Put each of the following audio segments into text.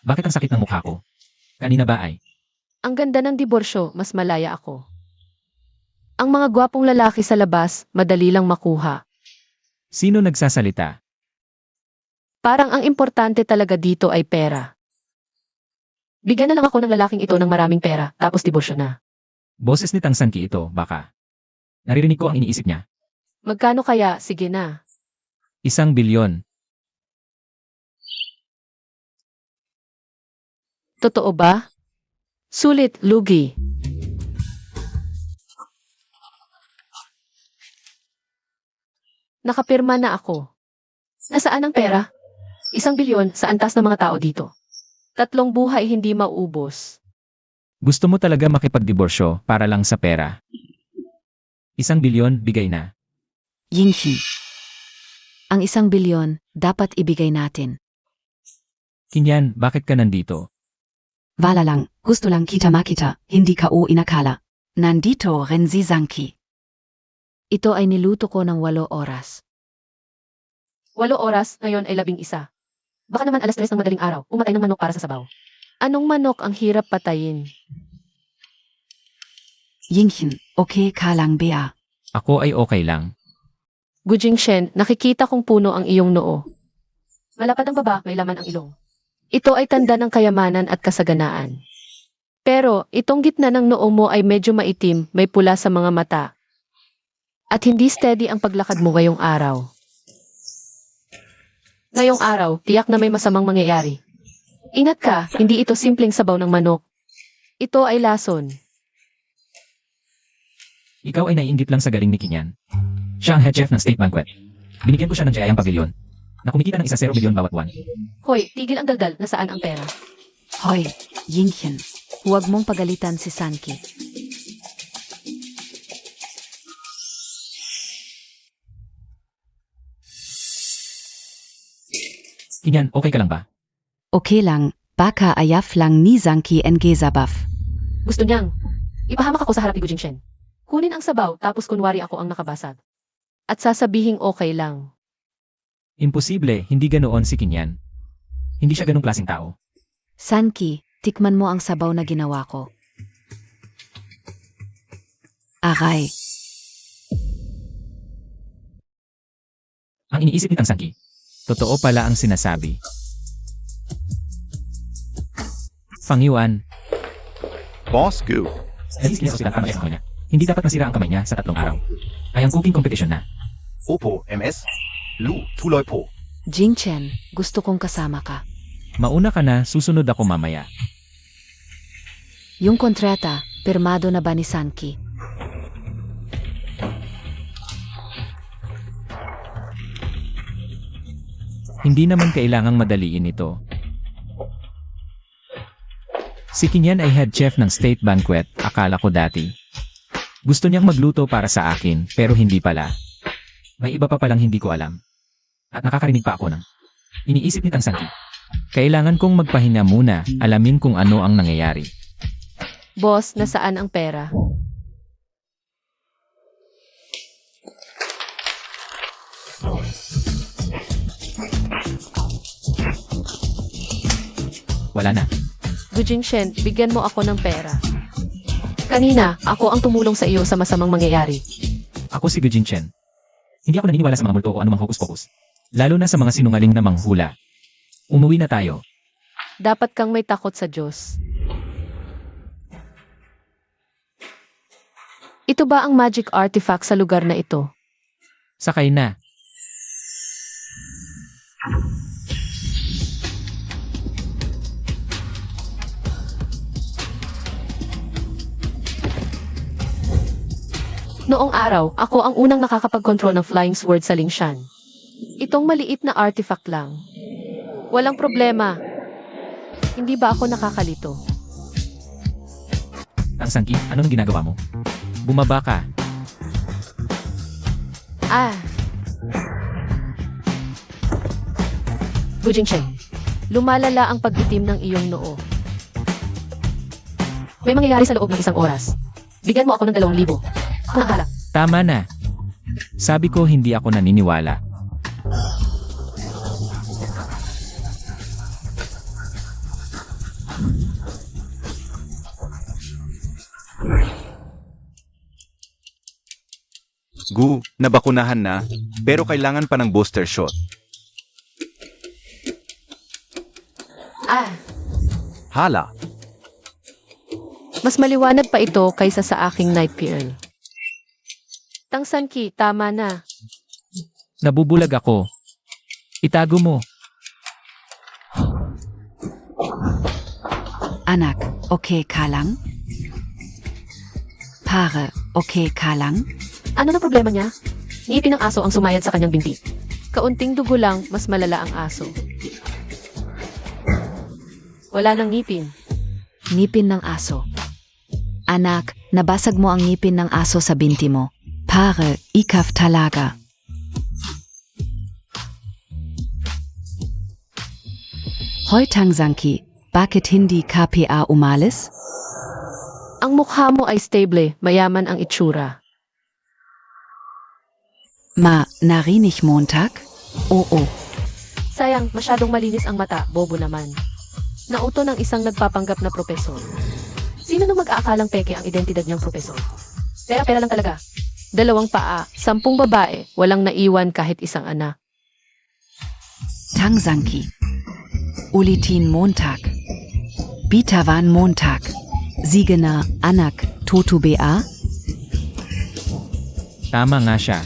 Bakit ang sakit ng mukha ko? Kanina ba ay? Ang ganda ng diborsyo, mas malaya ako. Ang mga gwapong lalaki sa labas, madali lang makuha. Sino nagsasalita? Parang ang importante talaga dito ay pera. Bigyan na lang ako ng lalaking ito ng maraming pera, tapos diborsyo na. Boses ni Tang Sanki ito, baka. Naririnig ko ang iniisip niya. Magkano kaya? Sige na. 1 bilyon. Totoo ba? Sulit, lugi. Nakapirma na ako. Nasaan ang pera? 1 bilyon sa antas ng mga tao dito. 3 buhay hindi mauubos. Gusto mo talaga makipagdiborsyo para lang sa pera? 1 bilyon, bigay na. Yingxin. Ang 1 bilyon, dapat ibigay natin. Kinyan, bakit ka nandito? Wala lang, gusto lang kita makita, hindi ka o inakala. Nandito rin si Sanki. Ito ay niluto ko ng 8 oras. 8 oras, ngayon ay 11. Baka naman 3:00 ng madaling araw, umatay ng manok para sa sabaw. Anong manok ang hirap patayin? Yingxin, okay ka lang Bea. Ako ay okay lang. Gu Jingshen, nakikita kong puno ang iyong noo. Malapad ang baba, may laman ang ilong. Ito ay tanda ng kayamanan at kasaganaan. Pero, itong gitna ng noo mo ay medyo maitim, may pula sa mga mata. At hindi steady ang paglakad mo ngayong araw. Ngayong araw, tiyak na may masamang mangyayari. Ingat ka, hindi ito simpleng sabaw ng manok. Ito ay lason. Ikaw ay naiinggit lang sa galing ni Kinyan. Siya ang head chef ng state banquet. Binigyan ko siya ng jayang pavilion na kumikita ng 1 bilyon bawat buwan. Hoy, tigil ang daldal, nasaan ang pera? Hoy, Yingxin, huwag mong pagalitan si Sanki. Kinyan, okay ka lang ba? Okay lang, baka ayaf lang ni Sanki en Gesabaf. Gusto niyang, ipahamak ako sa harap ni Gu Jingshen. Kunin ang sabaw, tapos kunwari ako ang nakabasag. At sasabihing okay lang. Imposible, hindi ganoon si Kinyan. Hindi siya ganong klaseng tao. Sanki, tikman mo ang sabaw na ginawa ko. Aray, Ang iniisip ni Tang Sanki. Totoo pala ang sinasabi. Fang Yuan, Boss Gu. nais niya sa ospital para ma-check ang kamay niya. Hindi dapat masira ang kamay niya sa 3 araw. Ay ang cooking competition na. Oppo MS. Lu Tuloy Po. Jingchen, gusto kong kasama ka. Mauna ka na, susunod ako mamaya. Yung kontrata, pirmado na ba ni Sanki? Hindi naman kailangang madaliin ito. Si Kinyan ay head chef ng state banquet, akala ko dati. Gusto niyang magluto para sa akin, pero hindi pala. May iba pa palang hindi ko alam. At nakakarinig pa ako ng iniisip ni Tang Sanki. Kailangan kong magpahinga muna, alamin kung ano ang nangyayari. Boss, nasaan ang pera? Wala na. Gu Jingshen, bigyan mo ako ng pera. Kanina, ako ang tumulong sa iyo sa masamang mangyayari. Ako si Gujin Chen. Hindi ako naniniwala sa mga multo o anumang hokus-pokus. Lalo na sa mga sinungaling na manghula. Umuwi na tayo. Dapat kang may takot sa Diyos. Ito ba ang magic artifact sa lugar na ito? Sakay na. Noong araw, ako ang unang nakakapag-control ng flying sword sa Lingshan. Itong maliit na artifact lang. Walang problema. Hindi ba ako nakakalito? Tang Sanki, ano nang ginagawa mo? Bumaba ka. Ah. Gu Jingshen, lumalala ang pag-itim ng iyong noo. May mangyayari sa loob ng 1 oras. Bigyan mo ako ng 2,000. Ako nang hala. Tama na. Sabi ko hindi ako naniniwala. Gu, nabakunahan na, pero kailangan pa ng booster shot. Ah, Hala. mas maliwanag pa ito kaysa sa aking night pearl. Tang Sanki, tama na. Nabubulag ako. Itago mo. Anak, okay ka lang? Pare, okay ka lang? Ano na problema niya? Ngipin ng aso ang sumayad sa kanyang binti. Kaunting dugo lang, mas malala ang aso. Wala nang ngipin. Ngipin ng aso. Anak, nabasag mo ang ngipin ng aso sa binti mo. Pare, ikaf talaga. Hoy Tang Sanki, bakit hindi KPA umalis? Ang mukha mo ay stable, mayaman ang itsura. Narinig Montag? Oo. Sayang, masyadong malinis ang mata, bobo naman. Nauto ng isang nagpapanggap na propesor. Sino nang mag-aakalang peke ang identidad niyang propesor? Pera-pera lang talaga. 2 paa, 10 babae, walang naiwan kahit isang anak. Tang Sanki. Ulitin Montag. Bitawan Montag. Sigena, anak, Toto BA? Tama nga siya.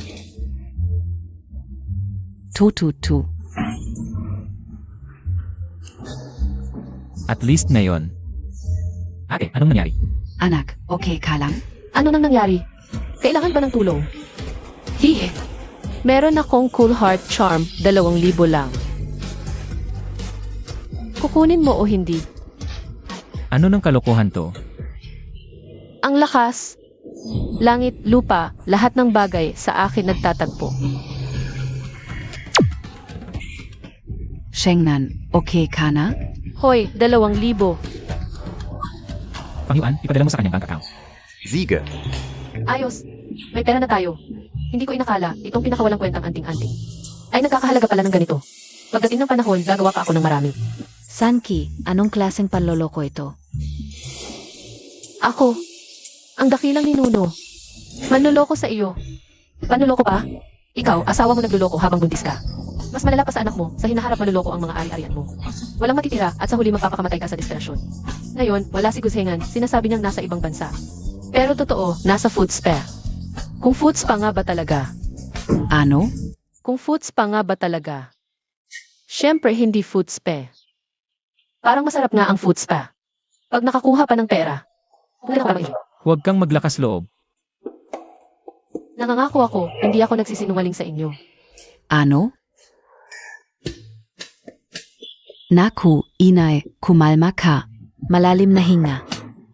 Toto. At least ngayon. Ate, anong nangyari? Anak, okay ka lang? Ano nang nangyari? Kailangan ba ng tulong? Hihe. Meron akong cool heart charm, 2,000 lang. Kukunin mo o hindi? Ano ng kalokohan to? Ang lakas, langit, lupa, lahat ng bagay sa akin nagtatagpo. Shengnan, okay ka na? Hoy, 2,000. Pangyuan, ipadala mo sa kanyang bank account. Siege. Ayos. May pera na tayo. Hindi ko inakala, itong pinakawalang kwentang anting-anting. Ay nagkakahalaga pala ng ganito. Pagdating ng panahon, gagawa pa ako ng marami. Sanki, anong klaseng panloloko ito? Ako, ang dakilang ninuno. Manloloko sa iyo. Panloloko ba? Ikaw, asawa mo nagluloko habang buntis ka. Mas malala pa sa anak mo, sa hinaharap maluloko ang mga ari-arian mo. Walang matitira at sa huli magpapakamatay ka sa desperasyon. Ngayon, wala si Guzhengan, sinasabi niyang nasa ibang bansa. Pero totoo, nasa food spa. Kung food spa nga ba talaga? Ano? Kung food spa nga ba talaga? Siyempre, hindi food spa. Parang masarap nga ang food spa. Pag nakakuha pa ng pera. Kung ka ba Huwag kang maglakas loob. Nangangako ako, hindi ako nagsisinungaling sa inyo. Ano? Naku, inay, kumalma ka. Malalim na hinga.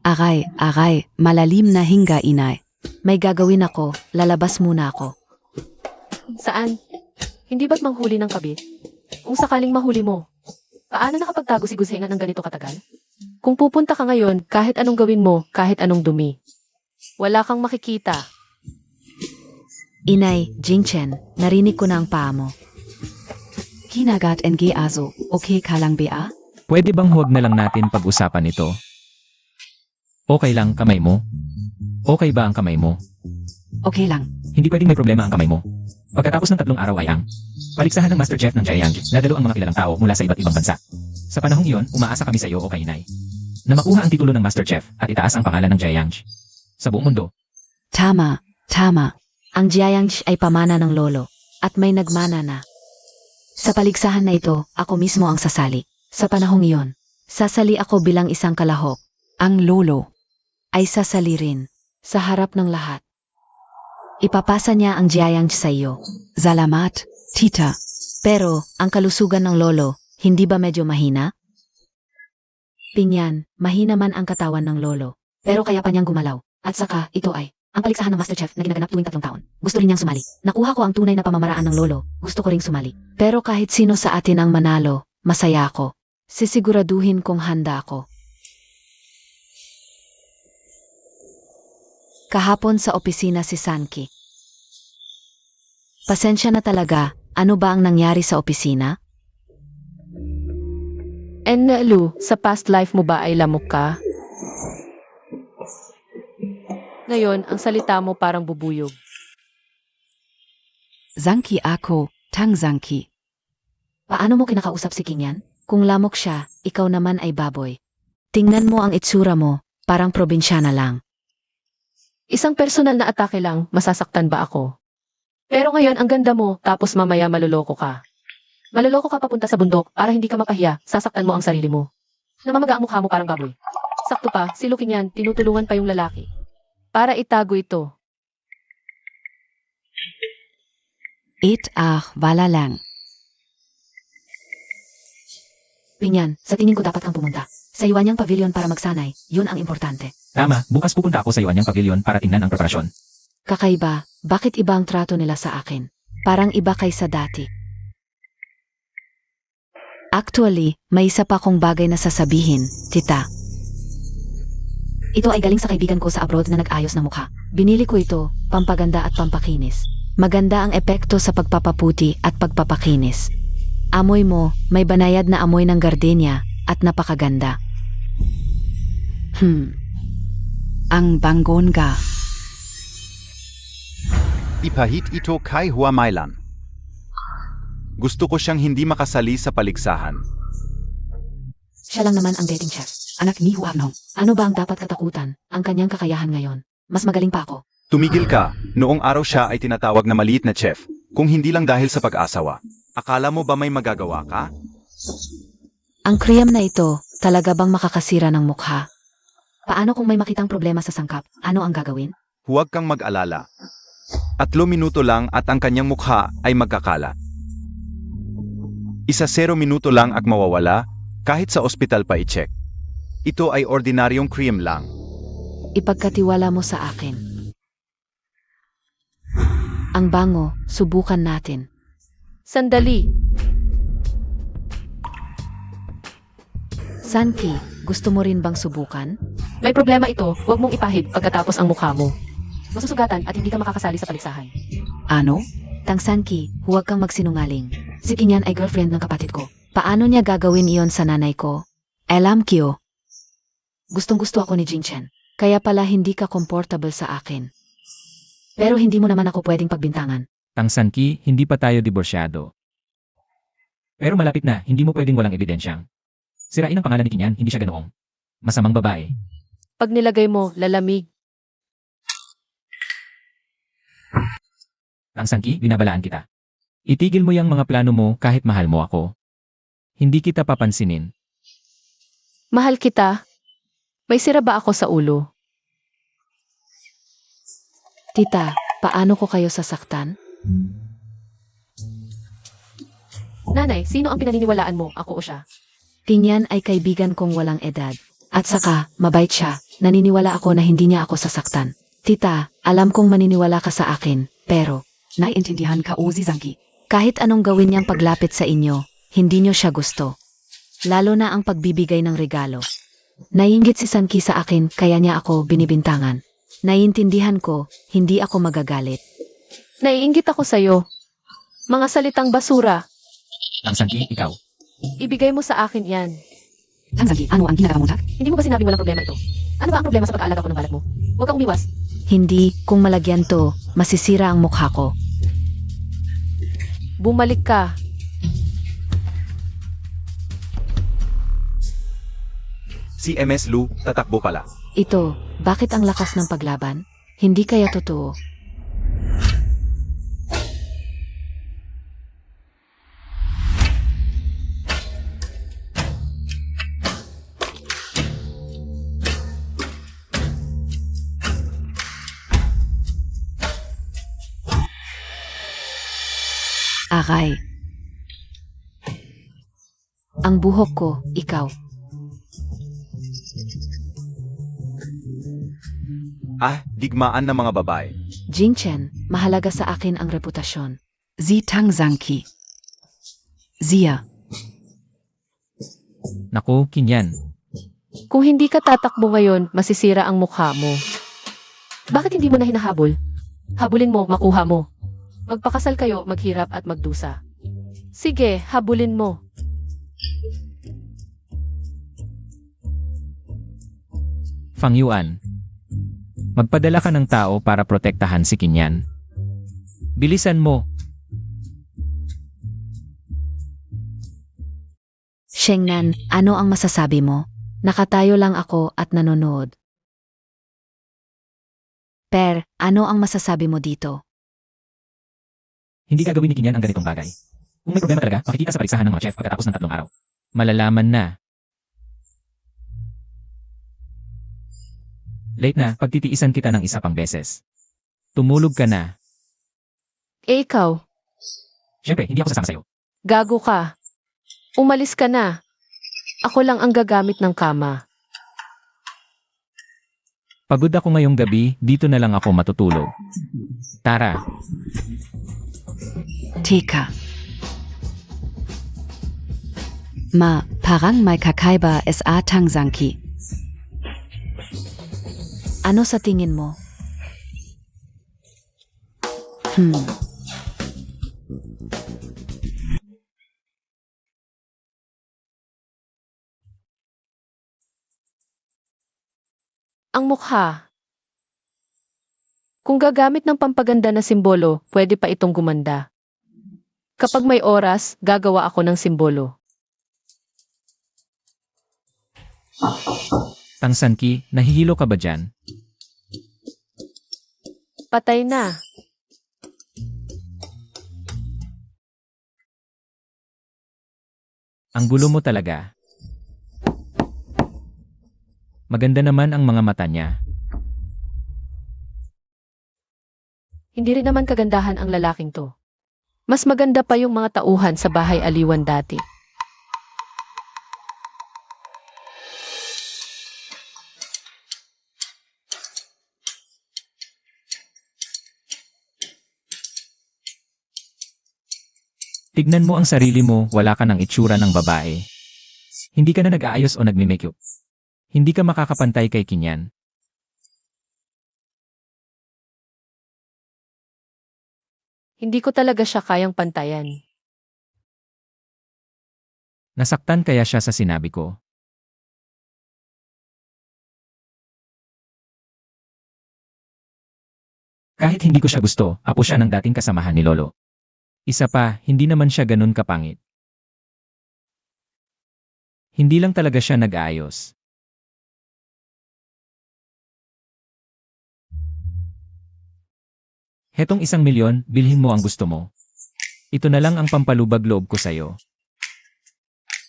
Aray, malalim na hinga, inay. May gagawin ako, lalabas muna ako. Saan? Hindi ba't manghuli ng kabit? Kung sakaling mahuli mo, paano nakapagtago si Guzhengan ng ganito katagal? Kung pupunta ka ngayon, kahit anong gawin mo, kahit anong dumi. Wala kang makikita. Inay, Jingchen, narinig ko na ang paa mo. Kinagat NG Azo, okay ka lang ba? Pwede bang huwag na lang natin pag-usapan ito? Okay lang kamay mo? Okay ba ang kamay mo? Okay lang. Hindi pwedeng may problema ang kamay mo. Pagkatapos ng 3 araw ay ang paligsahan ng Master Chef ng Jiangxi, nadalo ang mga kilalang tao mula sa iba't ibang bansa. Sa panahong iyon, umaasa kami sa iyo o kay Inay na makuha ang titulo ng Master Chef at itaas ang pangalan ng Jiangxi sa buong mundo. Tama. Ang Jiangxi ay pamana ng lolo, at may nagmana na. Sa paligsahan na ito, ako mismo ang sasali. Sa panahong iyon, sasali ako bilang isang kalahok. Ang lolo ay sasali rin sa harap ng lahat. Ipapasa niya ang Jiangxi sa iyo. Salamat, tita. Pero, ang kalusugan ng lolo, hindi ba medyo mahina? Pingyan, mahina man ang katawan ng lolo. Pero kaya pa niyang gumalaw. At saka, ito ay ang paligsahan ng Master Chef na ginaganap tuwing 3 taon. Gusto rin niyang sumali. Nakuha ko ang tunay na pamamaraan ng lolo. Gusto ko ring sumali. Pero kahit sino sa atin ang manalo, masaya ako. Sisiguraduhin kong handa ako. Kahapon sa opisina si Sanki. Pasensya na talaga, ano ba ang nangyari sa opisina? Lu, sa past life mo ba ay lamok ka? Ngayon, ang salita mo parang bubuyog. Zangki ako, Tang Zangki. Paano mo kinakausap si Kinyan? Kung lamok siya, ikaw naman ay baboy. Tingnan mo ang itsura mo, parang probinsyana lang. Isang personal na atake lang, masasaktan ba ako? Pero ngayon ang ganda mo, tapos mamaya maluloko ka. Maluloko ka papunta sa bundok para hindi ka mapahiya, sasaktan mo ang sarili mo. Namamaga ang mukha mo parang baboy. Sakto pa, si Lukinyan, tinutulungan pa yung lalaki. Para itago ito. Wala lang. Pinyan, sa tingin ko dapat kang pumunta. Sa Iwanyang Pavilion para magsanay, yun ang importante. Tama, bukas pupunta ako sa Iwanyang Pavilion para tingnan ang preparasyon. Kakaiba, bakit iba ang trato nila sa akin? Parang iba kaysa dati. Actually, may isa pa akong bagay na sasabihin, tita. Ito ay galing sa kaibigan ko sa abroad na nag-ayos ng mukha. Binili ko ito, pampaganda at pampakinis. Maganda ang epekto sa pagpapaputi at pagpapakinis. Amoy mo, may banayad na amoy ng gardenia at napakaganda. Ang bangonga. Ipahit ito kay Huamailan. Gusto ko siyang hindi makasali sa paligsahan. Siya lang naman ang dating chef, anak ni Huarnong. Ano ba ang dapat katakutan? Ang kanyang kakayahan ngayon. Mas magaling pa ako. Tumigil ka, noong araw siya ay tinatawag na maliit na chef, kung hindi lang dahil sa pag-asawa. Akala mo ba may magagawa ka? Ang kriyam na ito, talaga bang makakasira ng mukha? Paano kung may makitang problema sa sangkap? Ano ang gagawin? Huwag kang mag-alala. 3 minuto lang at ang kanyang mukha ay magkakala. 0 minuto lang at mawawala, kahit sa ospital pa i-check. Ito ay ordinaryong cream lang. Ipagkatiwala mo sa akin. Ang bango, subukan natin. Sandali, Sanki, gusto mo rin bang subukan? may problema ito, huwag mong ipahid pagkatapos ang mukha mo. Masusugatan at hindi ka makakasali sa paligsahan. Ano? Tang Sanki, huwag kang magsinungaling. Si Kinyan ay girlfriend ng kapatid ko. Paano niya gagawin iyon sa nanay ko? Alam Kyo. Gustong-gusto ako ni Jingchen. Kaya pala hindi ka comfortable sa akin. Pero hindi mo naman ako pwedeng pagbintangan. Tang Sanki, hindi pa tayo diborsyado. Pero malapit na, hindi mo pwedeng walang ebidensyang. Sirain ang pangalan ni Kinyan, hindi siya ganoong masamang babae. Pag nilagay mo, lalamig. Tang Sanki, binabalaan kita. Itigil mo yung mga plano mo kahit mahal mo ako. Hindi kita papansinin. Mahal kita. May sira ba ako sa ulo? Tita, paano ko kayo sasaktan? Nanay, sino ang pinaniniwalaan mo? Ako o siya? Kinyan ay kaibigan kong walang edad. At saka, mabait siya. Naniniwala ako na hindi niya ako sasaktan. Tita, alam kong maniniwala ka sa akin, pero naiintindihan ka, Uzi Zangki. Kahit anong gawin niyang paglapit sa inyo, hindi niyo siya gusto. Lalo na ang pagbibigay ng regalo. Naiinggit si Sanki sa akin kaya niya ako binibintangan. Naiintindihan ko, hindi ako magagalit. Naiinggit ako sa'yo. Mga salitang basura. Tang Sanki, ikaw. Ibigay mo sa akin yan. Tang Sanki, ano ang ginagawa mo, Jack? Hindi mo ba sinabing walang problema ito? Ano ba ang problema sa pag-aalaga ko ng balat mo? Huwag kang umiwas. Hindi, kung malagyan to, masisira ang mukha ko. Bumalik ka. Si MS Lu, tatakbo pala. Ito, bakit ang lakas ng paglaban? Hindi kaya totoo. Aray. Ang buhok ko, ikaw. Digmaan ng mga babae. Jingchen, mahalaga sa akin ang reputasyon. Tang Zangki. Zia. Naku, Kinyan. Kung hindi ka tatakbo ngayon, masisira ang mukha mo. Bakit hindi mo na hinahabol? Habulin mo, makuha mo. Magpakasal kayo, maghirap at magdusa. Sige, habulin mo. Fang Yuan. Magpadala ka ng tao para protektahan si Kinyan. Bilisan mo. Shengnan, ano ang masasabi mo? Nakatayo lang ako at nanonood. Per, ano ang masasabi mo dito? Hindi gagawin ni Kinyan ang ganitong bagay. Kung may problema talaga, makikita sa paligsahan ng mga chef pagkatapos ng 3 araw. Malalaman na. Late na, pagtitiisan kita ng isa pang beses. Tumulog ka na. Eh ikaw, Siyempre, hindi ako sasama sa'yo. gago ka. Umalis ka na. Ako lang ang gagamit ng kama. Pagod ako ngayong gabi, dito na lang ako matutulog. Tara. Teka. Parang may kakaiba sa Tangzangki. Ano sa tingin mo? Ang mukha. Kung gagamit ng pampaganda na simbolo, pwede pa itong gumanda. Kapag may oras, gagawa ako ng simbolo. Tangsanki, nahihilo ka ba dyan? Patay na. Ang gulo mo talaga. Maganda naman ang mga mata niya. Hindi rin naman kagandahan ang lalaking to. Mas maganda pa yung mga tauhan sa bahay aliwan dati. Tignan mo ang sarili mo, wala ka ng itsura ng babae. Hindi ka na nag-aayos o nagme-makeup. Hindi ka makakapantay kay Kinyan. Hindi ko talaga siya kayang pantayan. Nasaktan kaya siya sa sinabi ko. Kahit hindi ko siya gusto, apo siya ng dating kasamahan ni Lolo. Isa pa, hindi naman siya ganun kapangit. Hindi lang talaga siya nag-aayos. Hetong 1,000,000, bilhin mo ang gusto mo. Ito na lang ang pampalubag loob ko sa'yo.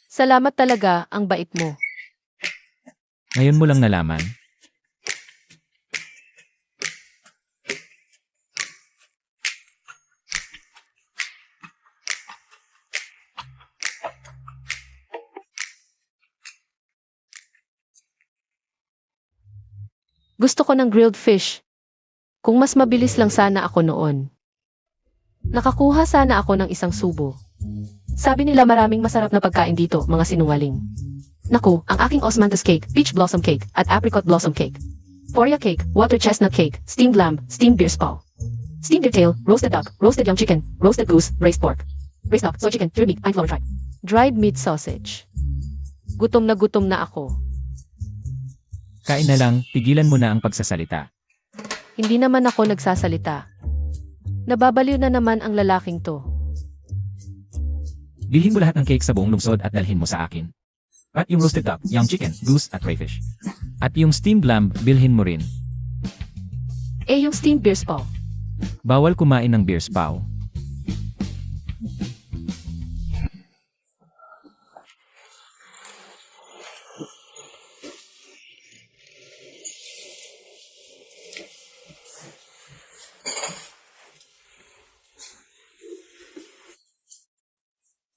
Salamat talaga, ang bait mo. Ngayon mo lang nalaman. Gusto ko ng grilled fish. Kung mas mabilis lang sana ako noon. Nakakuha sana ako ng isang subo. Sabi nila maraming masarap na pagkain dito, mga sinungaling. Naku, ang aking osmanthus cake, peach blossom cake, at apricot blossom cake. Foria cake, water chestnut cake, steamed lamb, steamed beer spaw. Steamed deer tail, roasted duck, roasted young chicken, roasted goose, braised pork. Braised duck, soy chicken, cured meat, flour fried. Dried meat sausage. Gutom na ako. Kain na lang, tigilan mo na ang pagsasalita. Hindi naman ako nagsasalita. Nababaliw na naman ang lalaking to. Bilhin mo lahat ng cake sa buong lungsod at dalhin mo sa akin. At yung roasted duck, young chicken, goose at crayfish. At yung steamed lamb, bilhin mo rin. Eh yung steamed beer spaw. Bawal kumain ng beer spaw.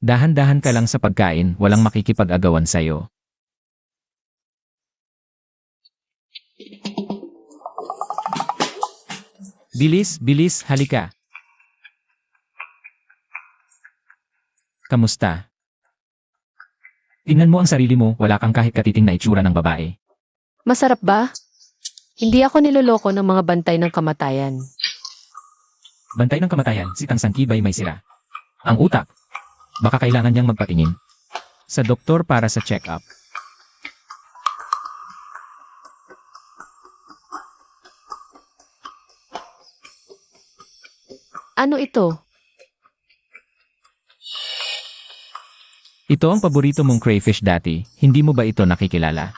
Dahan-dahan ka lang sa pagkain, walang makikipag-agawan sa'yo. Bilis, bilis, halika. Kamusta? Tingnan mo ang sarili mo, wala kang kahit katiting na itsura ng babae. Masarap ba? Hindi ako niloloko ng mga bantay ng kamatayan. Bantay ng kamatayan, si Tangsanki ba'y may sira? Ang utak. Baka kailangan niyang magpatingin sa doktor para sa check-up. Ano ito? Ito ang paborito mong crayfish dati, hindi mo ba ito nakikilala?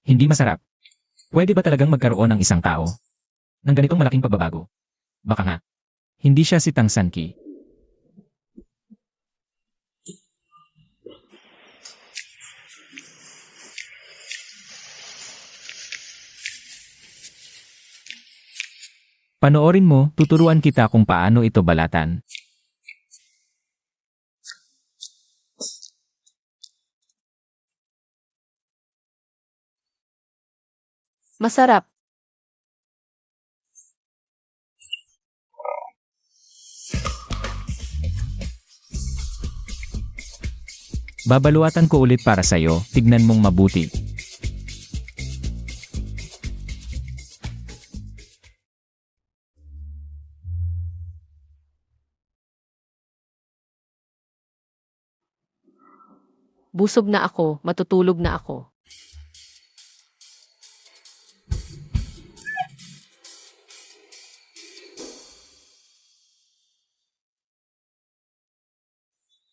Hindi masarap. Pwede ba talagang magkaroon ng isang tao ng ganitong malaking pagbabago? Baka nga. Hindi siya si Tang Sanki. Panoorin mo, tuturuan kita kung paano ito balatan. Masarap. Babaluatan ko ulit para sa'yo, tignan mong mabuti. Busog na ako, matutulog na ako.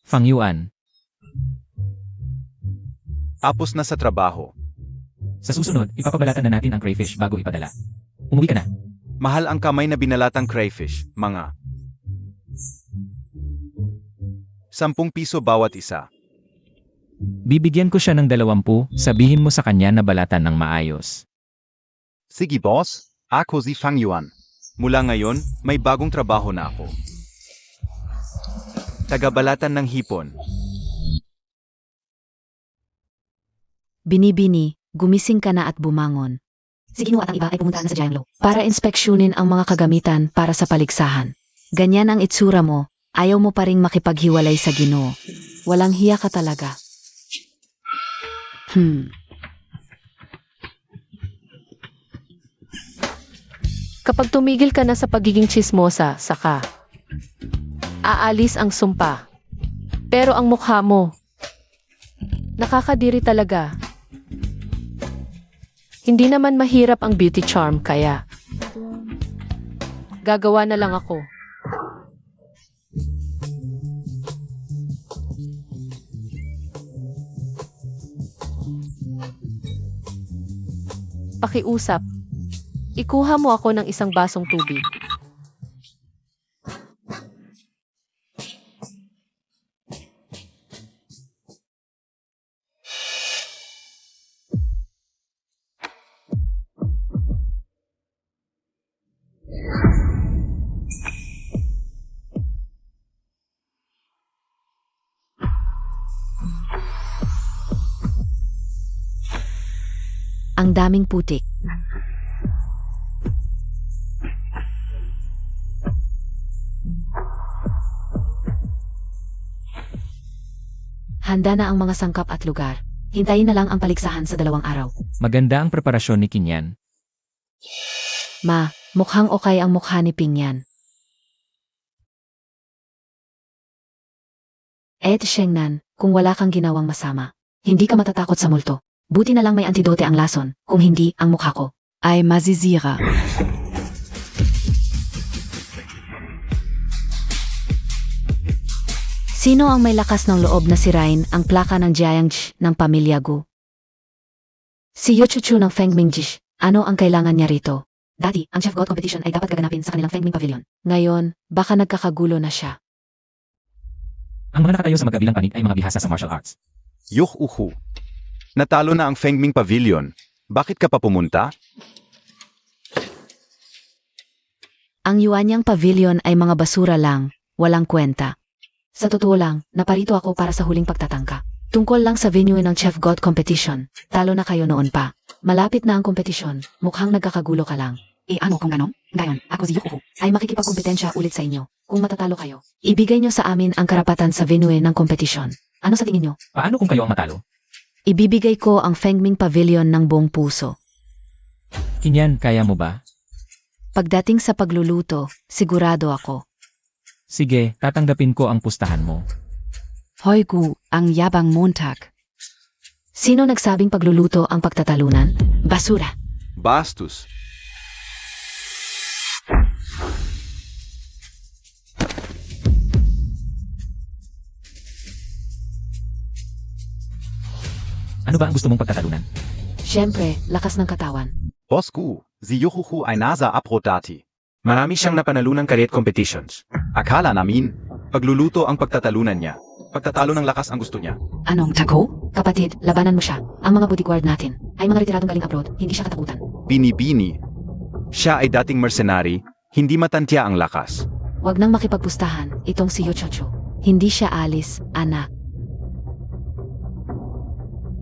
Fang Yuan, Tapos na sa trabaho. sa susunod, ipapabalatan na natin ang crayfish bago ipadala. Umuwi ka na. Mahal ang kamay na binalatang crayfish, mga 10 piso bawat isa. Bibigyan ko siya ng 20, sabihin mo sa kanya na balatan ng maayos. Sige boss, ako si Fang Yuan. Mula ngayon, may bagong trabaho na ako. Tagabalatan ng hipon. Binibini, gumising ka na at bumangon. Si Ginoo at ang iba ay pumunta na sa Giant Low para inspeksyonin ang mga kagamitan para sa paligsahan. Ganyan ang itsura mo, ayaw mo pa ring makipaghiwalay sa Ginoo. Walang hiya ka talaga. Kapag tumigil ka na sa pagiging tsismosa, saka aalis ang sumpa. Pero ang mukha mo, nakakadiri talaga. Hindi naman mahirap ang beauty charm kaya gagawa na lang ako. Pakiusap. Ikuha mo ako ng isang basong tubig. Ang daming putik. Handa na ang mga sangkap at lugar. Hintayin na lang ang paligsahan sa 2 araw. Maganda ang preparasyon ni Kinyan. Ma, mukhang okay ang mukha ni Pingyan. Shengnan, kung wala kang ginawang masama, hindi ka matatakot sa multo. Buti na lang may antidote ang lason, kung hindi, ang mukha ko ay mazizira. Sino ang may lakas ng loob na sirain ang plaka ng Jiangshi ng pamilya Gu? Si Yochuchu ng Fengming Jish. Ano ang kailangan niya rito? Dati, ang Chef God Competition ay dapat gaganapin sa kanilang Fengming Pavilion. Ngayon, baka nagkakagulo na siya. Ang mga nakatayo sa magkabilang panig ay mga bihasa sa martial arts. Yuh uhu. Natalo na ang Fengming Pavilion. Bakit ka pa pumunta? Ang Yuanyang Pavilion ay mga basura lang, walang kwenta. Sa totoo lang, naparito ako para sa huling pagtatangka. Tungkol lang sa venue ng Chef God Competition. Talo na kayo noon pa. Malapit na ang kompetisyon, mukhang nagkakagulo ka lang. Ano kung ganon? Gayon, ako si Yuhu ay makikipagkompetensya ulit sa inyo. Kung matatalo kayo, ibigay nyo sa amin ang karapatan sa venue ng kompetisyon. Ano sa tingin nyo? Paano kung kayo ang matalo? Ibibigay ko ang Fengming Pavilion ng buong puso. Kinyan, kaya mo ba? Pagdating sa pagluluto, sigurado ako. Sige, tatanggapin ko ang pustahan mo. Hoy Gu, ang yabang Montag. Sino nagsabing pagluluto ang pagtatalunan? Basura. Bastos. Ano ba ang gusto mong pagtatalunan? Siyempre, lakas ng katawan. Boss Gu, si Yuhuhu ay nasa Aphrodite. Marami siyang napanalunang career competitions. Akala namin, Pagluluto ang pagtatalunan niya. Pagtatalo ng lakas ang gusto niya. Anong tako? Kapatid, labanan mo siya. Ang mga bodyguard natin ay mga retiradong galing abroad, hindi siya katakutan. Binibini. Siya ay dating mercenary, hindi matantya ang lakas. Huwag nang makipagpustahan, itong si Yochocho. Hindi siya alis, anak.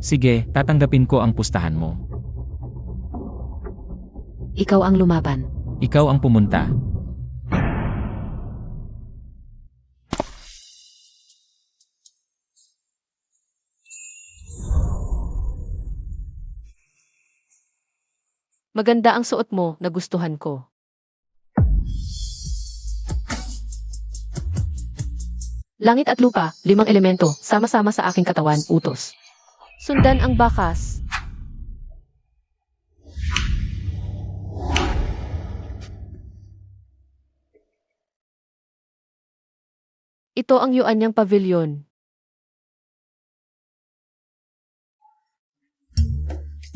Sige, tatanggapin ko ang pustahan mo. Ikaw ang lumaban. Ikaw ang pumunta. Maganda ang suot mo, nagustuhan ko. Langit at lupa, 5 elemento, sama-sama sa aking katawan, utos. Sundan ang bakas. Ito ang yuan niyang pavilion.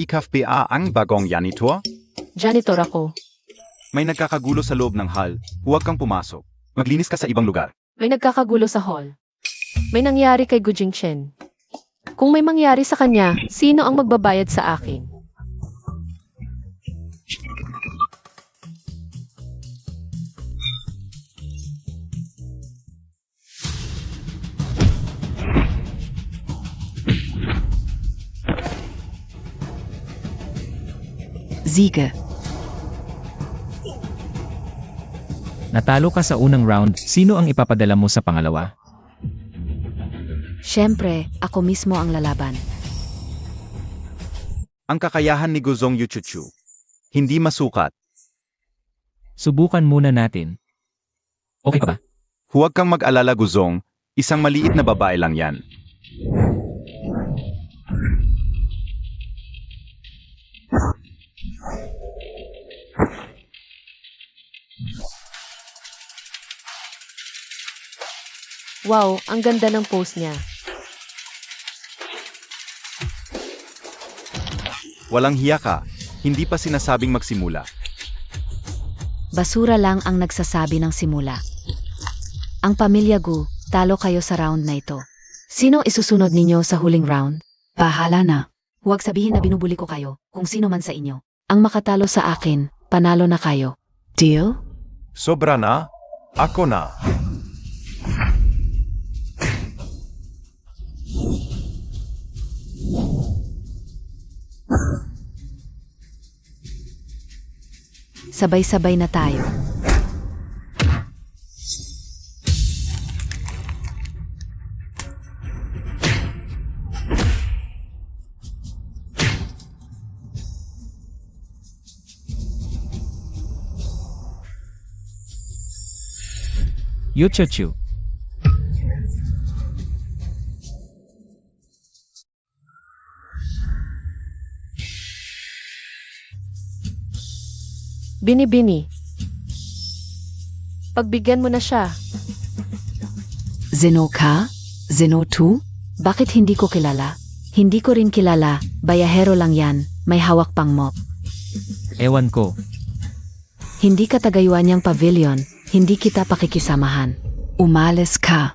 IKFBA ang bagong janitor? Janitor ako. May nagkakagulo sa loob ng hall, huwag kang pumasok. Maglinis ka sa ibang lugar. May nagkakagulo sa hall. May nangyari kay Gu Jingchen. Kung may mangyari sa kanya, sino ang magbabayad sa akin? Siege. Natalo ka sa unang round, sino ang ipapadala mo sa pangalawa? Siyempre, ako mismo ang lalaban. Ang kakayahan ni Guzong Yuchuchu. Hindi masukat. Subukan muna natin. Okay pa ba? Huwag kang mag-alala Guzong, isang maliit na babae lang yan. Wow, ang ganda ng pose niya. Walang hiya ka, hindi pa sinasabing magsimula. Basura lang ang nagsasabi ng simula. Ang pamilya Gu, talo kayo sa round na ito. Sino isusunod ninyo sa huling round? Bahala na. Huwag sabihin na binubuli ko kayo, kung sino man sa inyo. Ang makatalo sa akin, panalo na kayo. Deal? Sobra na? Ako na. Sabay-sabay na tayo. Yuchuchu. Bini-bini. Pagbigyan mo na siya. Zeno ka? Zeno 2? Bakit hindi ko kilala? Hindi ko rin kilala, bayahero lang yan, may hawak pang mop. Ewan ko. Hindi ka tagayuan niyang pavilion, hindi kita pakikisamahan. Umalis ka.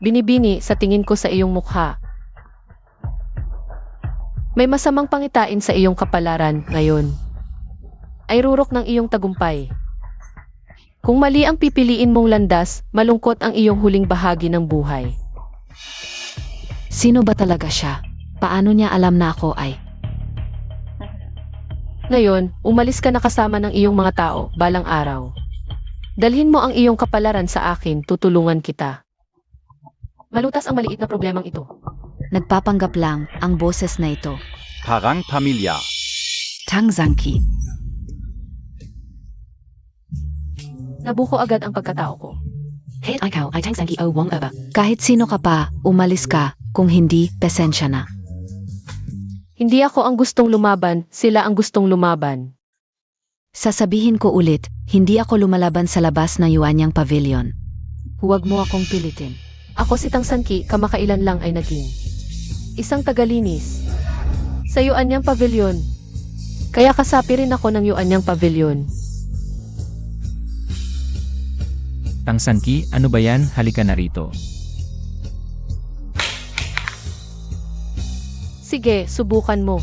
Bini-bini sa tingin ko sa iyong mukha. May masamang pangitain sa iyong kapalaran ngayon. Ay rurok ng iyong tagumpay. Kung mali ang pipiliin mong landas, malungkot ang iyong huling bahagi ng buhay. Sino ba talaga siya? Paano niya alam na ako ay? Ngayon, umalis ka na kasama ng iyong mga tao, balang araw. Dalhin mo ang iyong kapalaran sa akin, tutulungan kita. Malutas ang maliit na problemang ito. Nagpapanggap lang ang boses na ito. Parang pamilya. Tangzangki. Nabuko agad ang pagkatao ko. Kahit sino ka pa, umalis ka. Kung hindi, pasensya na. Hindi ako ang gustong lumaban, sila ang gustong lumaban. Sasabihin ko ulit, hindi ako lumalaban sa labas ng Yuanyang Pavilion. Huwag mo akong pilitin. Ako si Tang Sanki, kamakailan lang ay naging Isang tagalinis. Sa Yuanyang Pavilion. Kaya kasapi rin ako ng Yuanyang Pavilion. Tang Sanki, ano ba yan? Halika na rito. Sige, subukan mo.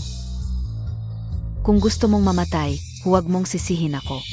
Kung gusto mong mamatay, huwag mong sisihin ako.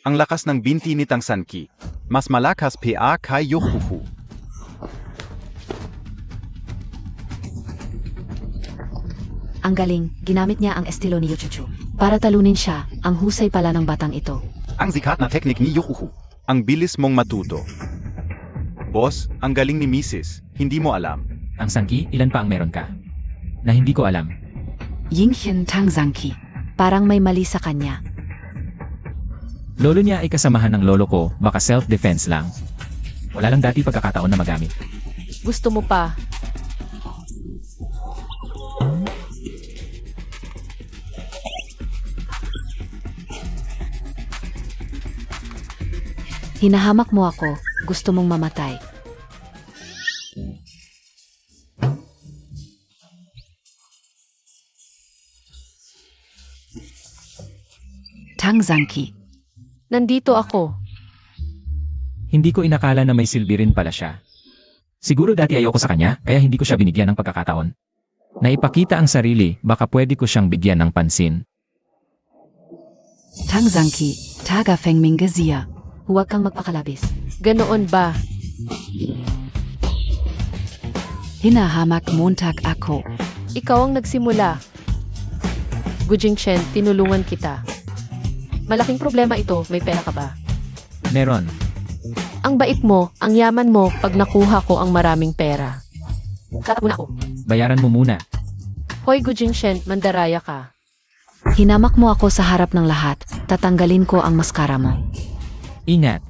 Ang lakas ng binti ni Tang Sanki. Mas malakas pa kay Yohuhu. Ang galing, ginamit niya ang estilo ni Yuchuchu. Para talunin siya, ang husay pala ng batang ito. Ang sikat na teknik ni Yohuhu. Ang bilis mong matuto. Boss, ang galing ni Mrs. Hindi mo alam. Tang Sanki, ilan pa ang meron ka? Na hindi ko alam. Yingxian Tang Sanki. Parang may mali sa kanya. Lolo niya ay kasamahan ng lolo ko, baka self-defense lang. Wala lang dati pagkakataon na magamit. Gusto mo pa? Hinahamak mo ako, gusto mong mamatay. Tang Sanki. Nandito ako. Hindi ko inakala na may silbi rin pala siya. Siguro dati ayoko sa kanya, kaya hindi ko siya binigyan ng pagkakataon. Naipakita ang sarili, baka pwede ko siyang bigyan ng pansin. Tang Sanki, Taga Fengming Gezia. Huwag kang magpakalabis. Ganoon ba? Hinahamak Montag ako. Ikaw ang nagsimula. Gujingchen, tinulungan kita. Malaking problema ito, may pera ka ba? Meron. Ang bait mo, ang yaman mo pag nakuha ko ang maraming pera. Katakbo na ako. Bayaran mo muna. Hoy Gujingchen, mandaraya ka. Hinamak mo ako sa harap ng lahat, tatanggalin ko ang maskara mo. Ingat.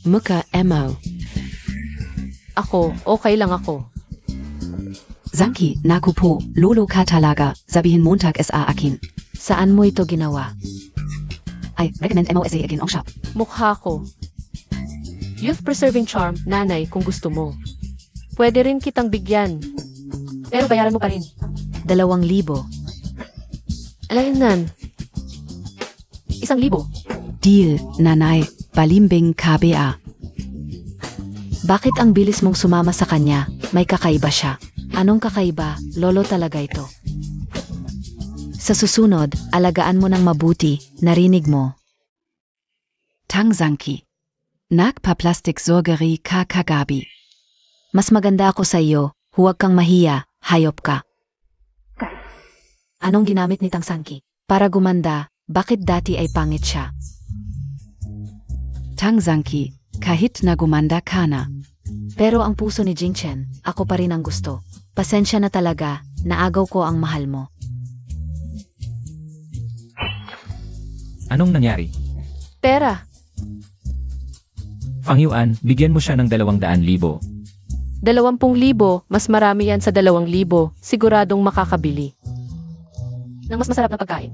Muka Mo. Ako, okay lang ako. Sanki, naku po, lolo ka talaga, sabihin Montag sa akin. Saan mo ito ginawa? Ay, recommend mo sa akin ang shop. Mukha ko. Youth Preserving Charm, nanay, kung gusto mo. Pwede rin kitang bigyan. Pero bayaran mo pa rin. 2,000. Alaynan. 1,000. Deal, nanay, balimbing KBA. Bakit ang bilis mong sumama sa kanya? May kakaiba siya. Anong kakaiba? Lolo talaga ito. Sa susunod, alagaan mo ng mabuti, narinig mo. Tang Sanki. Nagpa-plastic surgery ka kagabi. Mas maganda ako sa iyo, huwag kang mahiya, hayop ka. Anong ginamit ni Tang Sanki? Para gumanda, bakit dati ay pangit siya? Tang Sanki, kahit na gumanda ka na. Pero ang puso ni Jingchen, ako pa rin ang gusto. Pasensya na talaga, naagaw ko ang mahal mo. Anong nangyari? Pera. Fang Yuan, bigyan mo siya ng 200,000. 20,000, mas marami yan sa 2,000, siguradong makakabili. Ng mas masarap na pagkain.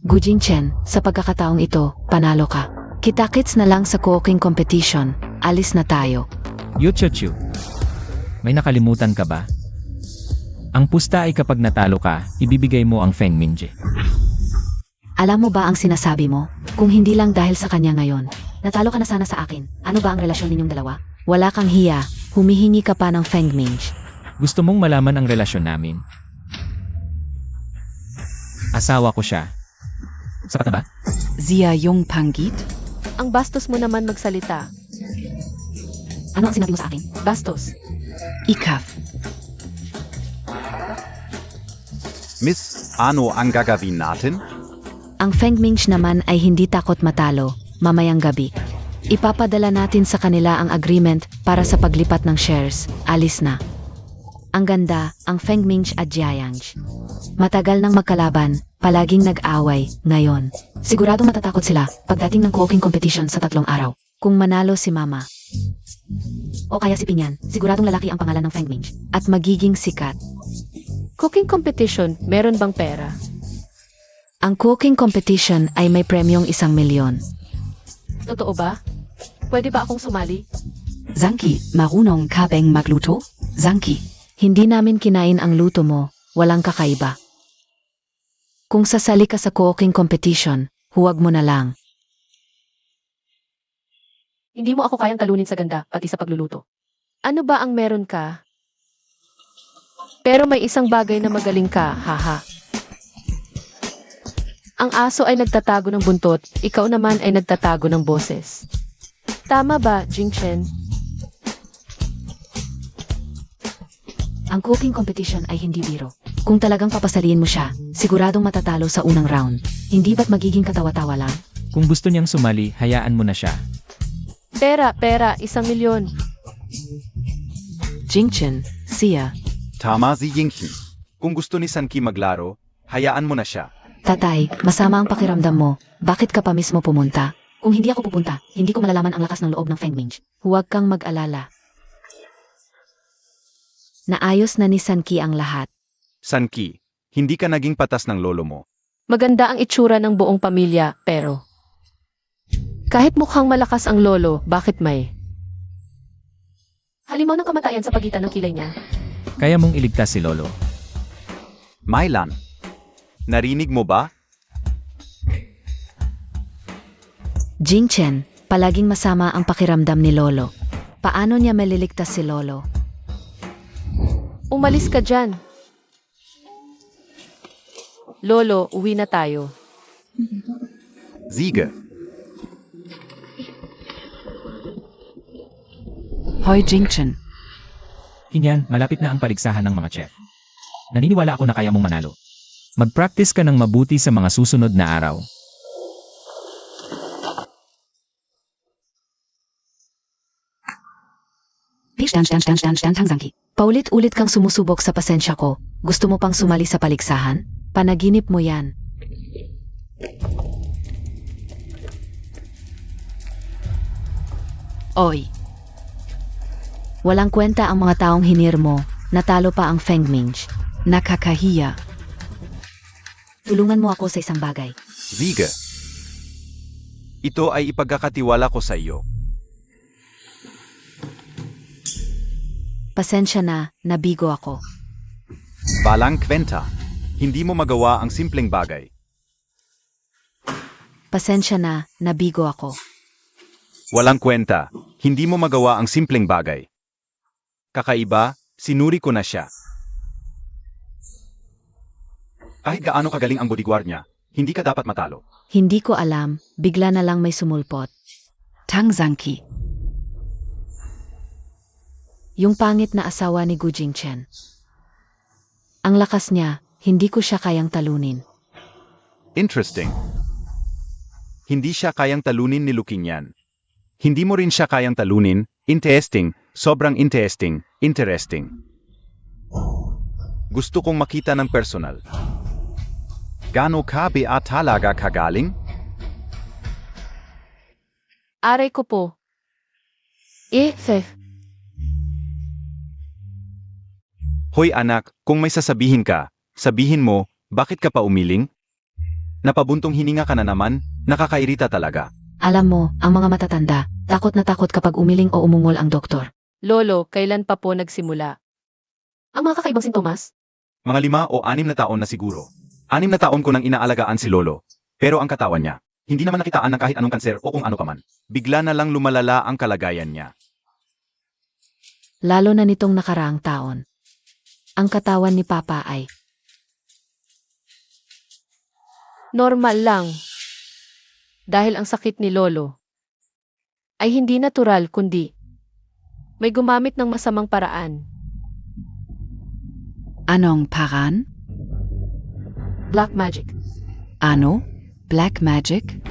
Gu Jingchen, sa pagkakataong ito, panalo ka. Kita-kits na lang sa cooking competition, alis na tayo. Yuchuchu. May nakalimutan ka ba? Ang pusta ay kapag natalo ka, ibibigay mo ang Feng Minje. Alam mo ba ang sinasabi mo? Kung hindi lang dahil sa kanya ngayon, natalo ka na sana sa akin. Ano ba ang relasyon ninyong dalawa? Wala kang hiya, humihingi ka pa ng Feng Minj. Gusto mong malaman ang relasyon namin? Asawa ko siya. Sapat na ba? Zia yung panggit? Ang bastos mo naman magsalita. Ano ang sinabi mo sa akin? Bastos. Ikaf. Miss, ano ang gagawin natin? Ang Fengming naman ay hindi takot matalo, mamayang gabi. Ipapadala natin sa kanila ang agreement para sa paglipat ng shares. Alis na. Ang ganda, ang Fengming at Jiayang. Matagal nang magkalaban, palaging nag-away, ngayon. Siguradong matatakot sila pagdating ng cooking competition sa 3 araw. Kung manalo si Mama. O kaya si Pinyan, siguradong lalaki ang pangalan ng Fengming. At magiging sikat. Cooking competition, meron bang pera? Ang cooking competition ay may premyong 1,000,000. Totoo ba? Pwede ba akong sumali? Zangki, marunong ka bang magluto? Zangki, hindi namin kinain ang luto mo, walang kakaiba. Kung sasali ka sa cooking competition, huwag mo na lang. Hindi mo ako kayang talunin sa ganda, pati sa pagluluto. Ano ba ang meron ka? Pero may isang bagay na magaling ka, haha. Ang aso ay nagtatago ng buntot, ikaw naman ay nagtatago ng boses. Tama ba, Jingchen? Ang cooking competition ay hindi biro. Kung talagang papasaliin mo siya, siguradong matatalo sa unang round. Hindi ba't magiging katawa-tawa lang? Kung gusto niyang sumali, hayaan mo na siya. Pera, 1,000,000. Jingchen, siya. Tama si Yingqin. Kung gusto ni Sanki maglaro, hayaan mo na siya. Tatay, masama ang pakiramdam mo. Bakit ka pa mismo pumunta? Kung hindi ako pupunta, hindi ko malalaman ang lakas ng loob ng Fengming. Huwag kang mag-alala. Naayos na ni Sanki ang lahat. Sanki, hindi ka naging patas ng lolo mo. Maganda ang itsura ng buong pamilya, pero... Kahit mukhang malakas ang lolo, bakit may? Halimaw ng kamatayan sa pagitan ng kilay niya. Kaya mong iligtas si Lolo. Mailan, narinig mo ba? Jingchen, palaging masama ang pakiramdam ni Lolo. Paano niya maliligtas si Lolo? Umalis ka dyan. Lolo, uwi na tayo. Sige. Hoy Jingchen, Kinyan, malapit na ang paligsahan ng mga chef. Naniniwala ako na kaya mong manalo. Mag-practice ka ng mabuti sa mga susunod na araw. paulit-ulit kang sumusubok sa pasensya ko. Gusto mo pang sumali sa paligsahan? Panaginip mo yan. Oy. Walang kwenta ang mga taong hinir mo. Natalo pa ang Fengming. Nakakahiya. Tulungan mo ako sa isang bagay. Sige. Ito ay ipagkakatiwala ko sa iyo. Pasensya na, nabigo ako. Balang kwenta. Hindi mo magawa ang simpleng bagay. Pasensya na, nabigo ako. Walang kwenta. Hindi mo magawa ang simpleng bagay. Kakaiba, sinuri ko na siya. Kahit gaano kagaling ang bodyguard niya, hindi ka dapat matalo. Hindi ko alam, bigla na lang may sumulpot. Tang Zangki. Yung pangit na asawa ni Gu Jingchen. Ang lakas niya, hindi ko siya kayang talunin. Interesting. Hindi siya kayang talunin ni Lukinyan. Hindi mo rin siya kayang talunin. Interesting, sobrang interesting, interesting. Gusto kong makita ng personal. Gano ka ba talaga kagaling? Aray ko po. Sef. Hoy anak, kung may sasabihin ka, sabihin mo, bakit ka pa umiling? Napabuntong hininga ka na naman, nakakairita talaga. Alam mo, ang mga matatanda, takot na takot kapag umiling o umungol ang doktor. Lolo, kailan pa po nagsimula? Ang mga kakaibang sintomas? Mga 5 o 6 na taon na siguro. 6 na taon ko nang inaalagaan si Lolo. Pero ang katawan niya, hindi naman nakitaan ng kahit anong kanser o kung ano paman. Bigla na lang lumalala ang kalagayan niya. Lalo na nitong nakaraang taon. Ang katawan ni Papa ay Normal lang. Dahil ang sakit ni Lolo ay hindi natural kundi may gumamit ng masamang paraan. Anong paran? Black magic. Ano? Black magic?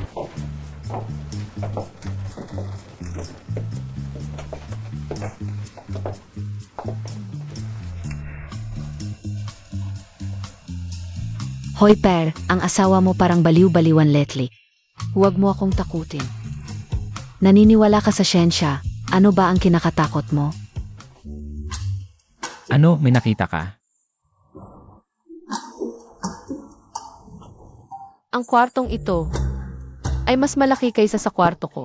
Hoy Per, ang asawa mo parang baliw-baliwan lately. Huwag mo akong takutin. Naniniwala ka sa siyensya. Ano ba ang kinakatakot mo? Ano, may nakita ka? Ang kwartong ito ay mas malaki kaysa sa kwarto ko.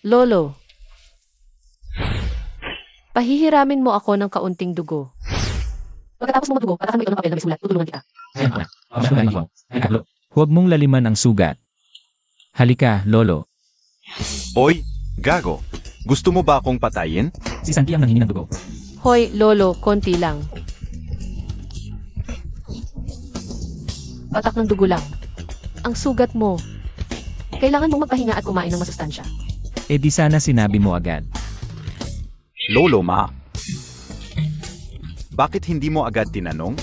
Lolo, pahihiramin mo ako ng kaunting dugo. Pagkatapos mo madugo, patakan mo ito ng papel na may sulat. Tutulungan kita. Huwag mong laliman ang sugat. Halika, Lolo. Oy, gago. Gusto mo ba akong patayin? Si Santi ang nanghingi ng dugo. Hoy, Lolo, konti lang. Patak ng dugo lang. Ang sugat mo. Kailangan mong magpahinga at kumain ng masustansya. Eh di sana sinabi mo agad. Lolo, ma. Bakit hindi mo agad tinanong?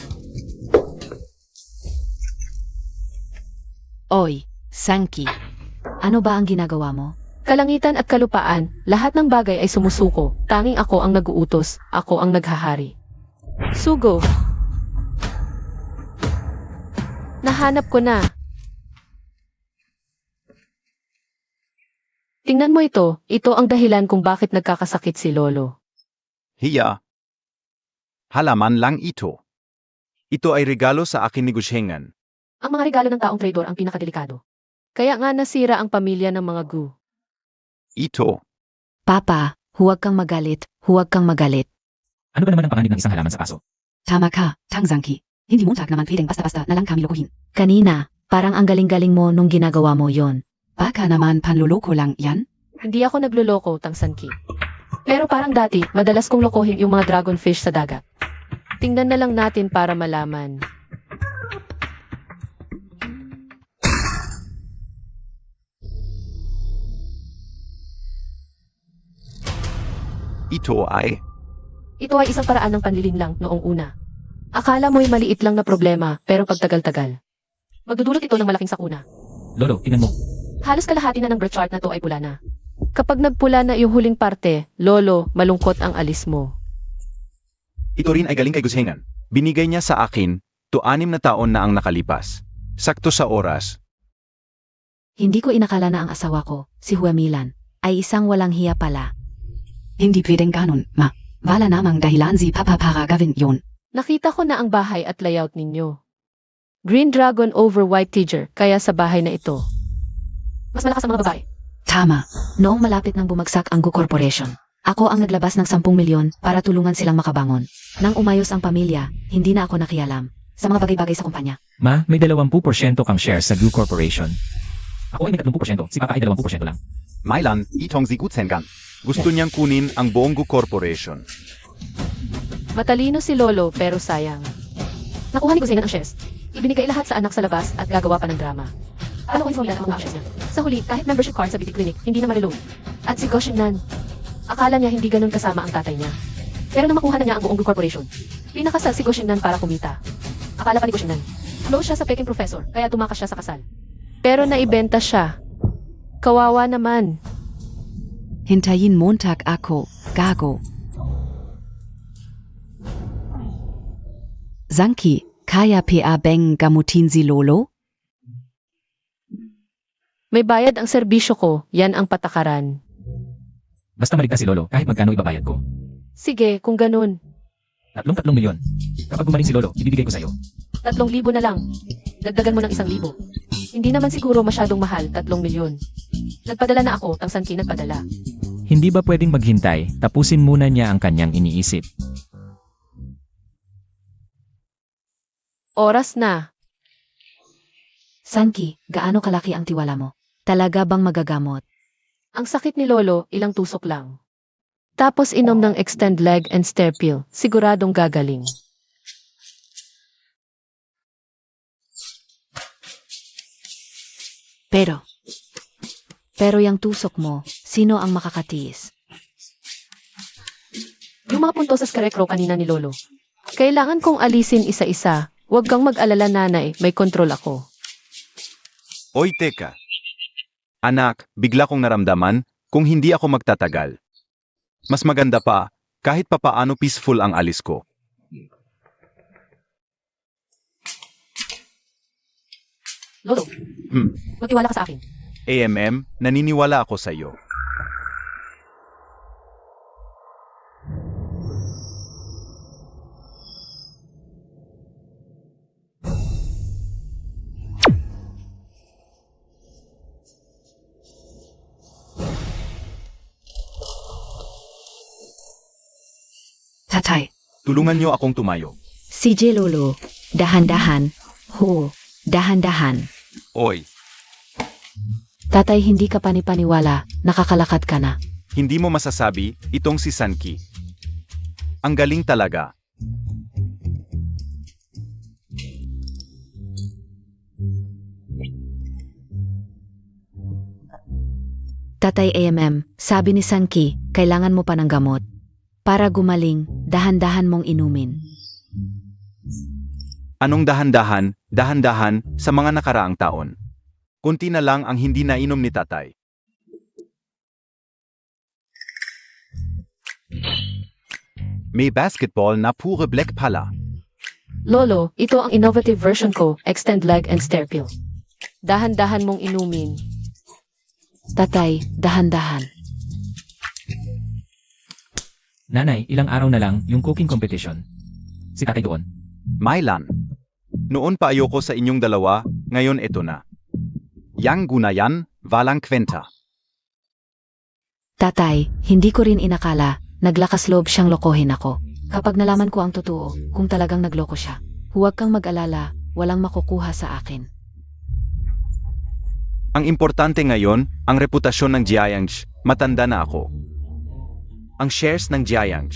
Oy, Sanki. Ano ba ang ginagawa mo? Kalangitan at kalupaan, lahat ng bagay ay sumusuko. Tanging ako ang nag-uutos, ako ang naghahari. Sugo. Nahanap ko na. Tingnan mo ito ang dahilan kung bakit nagkakasakit si Lolo. Hiya. Halaman lang ito. Ito ay regalo sa akin ni Gushengan. Ang mga regalo ng taong traidor ang pinakadelikado. Kaya nga nasira ang pamilya ng mga Gu. Ito. Papa, huwag kang magalit, huwag kang magalit. Ano ba naman ang panganib ng isang halaman sa paso? Tama ka, Tangzangki. Hindi mo naman pwedeng basta-basta na lang kami lokohin. Kanina, parang ang galing-galing mo nung ginagawa mo yon. Baka naman panluloko lang yan? Hindi ako nagluloko, Tangsanki. Pero parang dati, madalas kong lokohin yung mga dragonfish sa dagat. Tingnan na lang natin para malaman. Ito ay... Ito ay isang paraan ng panlilinlang noong una. Akala mo'y maliit lang na problema, pero pagtagal-tagal. Magdudulot ito ng malaking sakuna. Lolo, tingnan mo. Halos kalahati na ng birth chart na to ay pula na. Kapag nagpula na yung huling parte, Lolo, malungkot ang alis mo. Ito rin ay galing kay Gushengan. Binigay niya sa akin, 6 na taon na ang nakalipas. Sakto sa oras. Hindi ko inakala na ang asawa ko, si Huamilan, ay isang walang hiya pala. Hindi pwedeng ganon, ma. Wala namang dahilan si Papa para gawin yon. Nakita ko na ang bahay at layout ninyo. Green Dragon over White Tiger, kaya sa bahay na ito. Mas malakas ang mga babae. Tama. Noong malapit nang bumagsak ang Gu Corporation, ako ang naglabas ng 10 milyon para tulungan silang makabangon. Nang umayos ang pamilya, hindi na ako nakialam sa mga bagay-bagay sa kumpanya. Ma, may 20% kang share sa Gu Corporation. Ako ay may 30%, si Papa ay 20% lang. Mailan, itong si Gutsengan. Gusto niyang kunin ang buong Gu Corporation. Matalino si Lolo, pero sayang. Nakuha ni Gusena ang shares. Ibinigay lahat sa anak sa labas at gagawa pa ng drama. Ano kung ang mga shares niya? Sa huli, kahit membership card sa beauty clinic, hindi na mariload. At si Goshenan, akala niya hindi ganun kasama ang tatay niya. Pero nang makuha na niya ang buong Gu Corporation, pinakasal si Goshenan para kumita. Akala pa ni Goshenan, close siya sa Peking professor, kaya tumakas siya sa kasal. Pero naibenta siya. Kawawa naman. Hintayin Montag ako, gago. Sanki, kaya pa bang gamutin si Lolo? May bayad ang serbisyo ko, yan ang patakaran. Basta maligtas si Lolo, kahit magkano ibabayad ko. Sige, kung ganun. 3 milyon. Kapag gumaling si Lolo, ibibigay ko sa'yo. 3,000 na lang. Dagdagan mo ng 1,000. Hindi naman siguro masyadong mahal, 3 milyon. Nagpadala na ako, Tangsanki nagpadala. Hindi ba pwedeng maghintay, tapusin muna niya ang kanyang iniisip. Oras na. Sanki, gaano kalaki ang tiwala mo? Talaga bang magagamot? Ang sakit ni Lolo, ilang tusok lang. Tapos inom ng extend leg and stair pill, siguradong gagaling. Pero yung tusok mo, sino ang makakatiis? Yung mga punto sa scarecrow kanina ni Lolo. Kailangan kong alisin isa-isa. Huwag kang mag-alala, nanay. May kontrol ako. Oy, teka. Anak, bigla kong naramdaman, kung hindi ako magtatagal. Mas maganda pa, kahit papaano peaceful ang alis ko. Lolo, magtiwala ka sa akin. AMM, naniniwala ako sa iyo. Tatay. Tulungan niyo akong tumayo. CJ Lolo, dahan-dahan. Ho, dahan-dahan. Oy, Tatay, hindi ka panipaniwala, nakakalakat ka na. hindi mo masasabi, itong si Sanki. Ang galing talaga. Tatay AMM, sabi ni Sanki, kailangan mo pa ng gamot. Para gumaling, dahan-dahan mong inumin. Anong dahan-dahan, dahan-dahan, sa mga nakaraang taon? Kunti na lang ang hindi nainom ni tatay. May basketball na pure black pala. Lolo, ito ang innovative version ko, extend leg and stair pill. Dahan-dahan mong inumin. Tatay, dahan-dahan. Nanay, ilang araw na lang yung cooking competition. Si tatay doon. Mylan. Noon pa ayoko sa inyong dalawa, ngayon ito na. Yang gunayan, walang kwenta. Tatay, hindi ko rin inakala, naglakas loob siyang lokohin ako. Kapag nalaman ko ang totoo, kung talagang nagloko siya, huwag kang mag-alala, walang makukuha sa akin. Ang importante ngayon, ang reputasyon ng Jiayang. Matanda na ako. Ang shares ng Jiayang.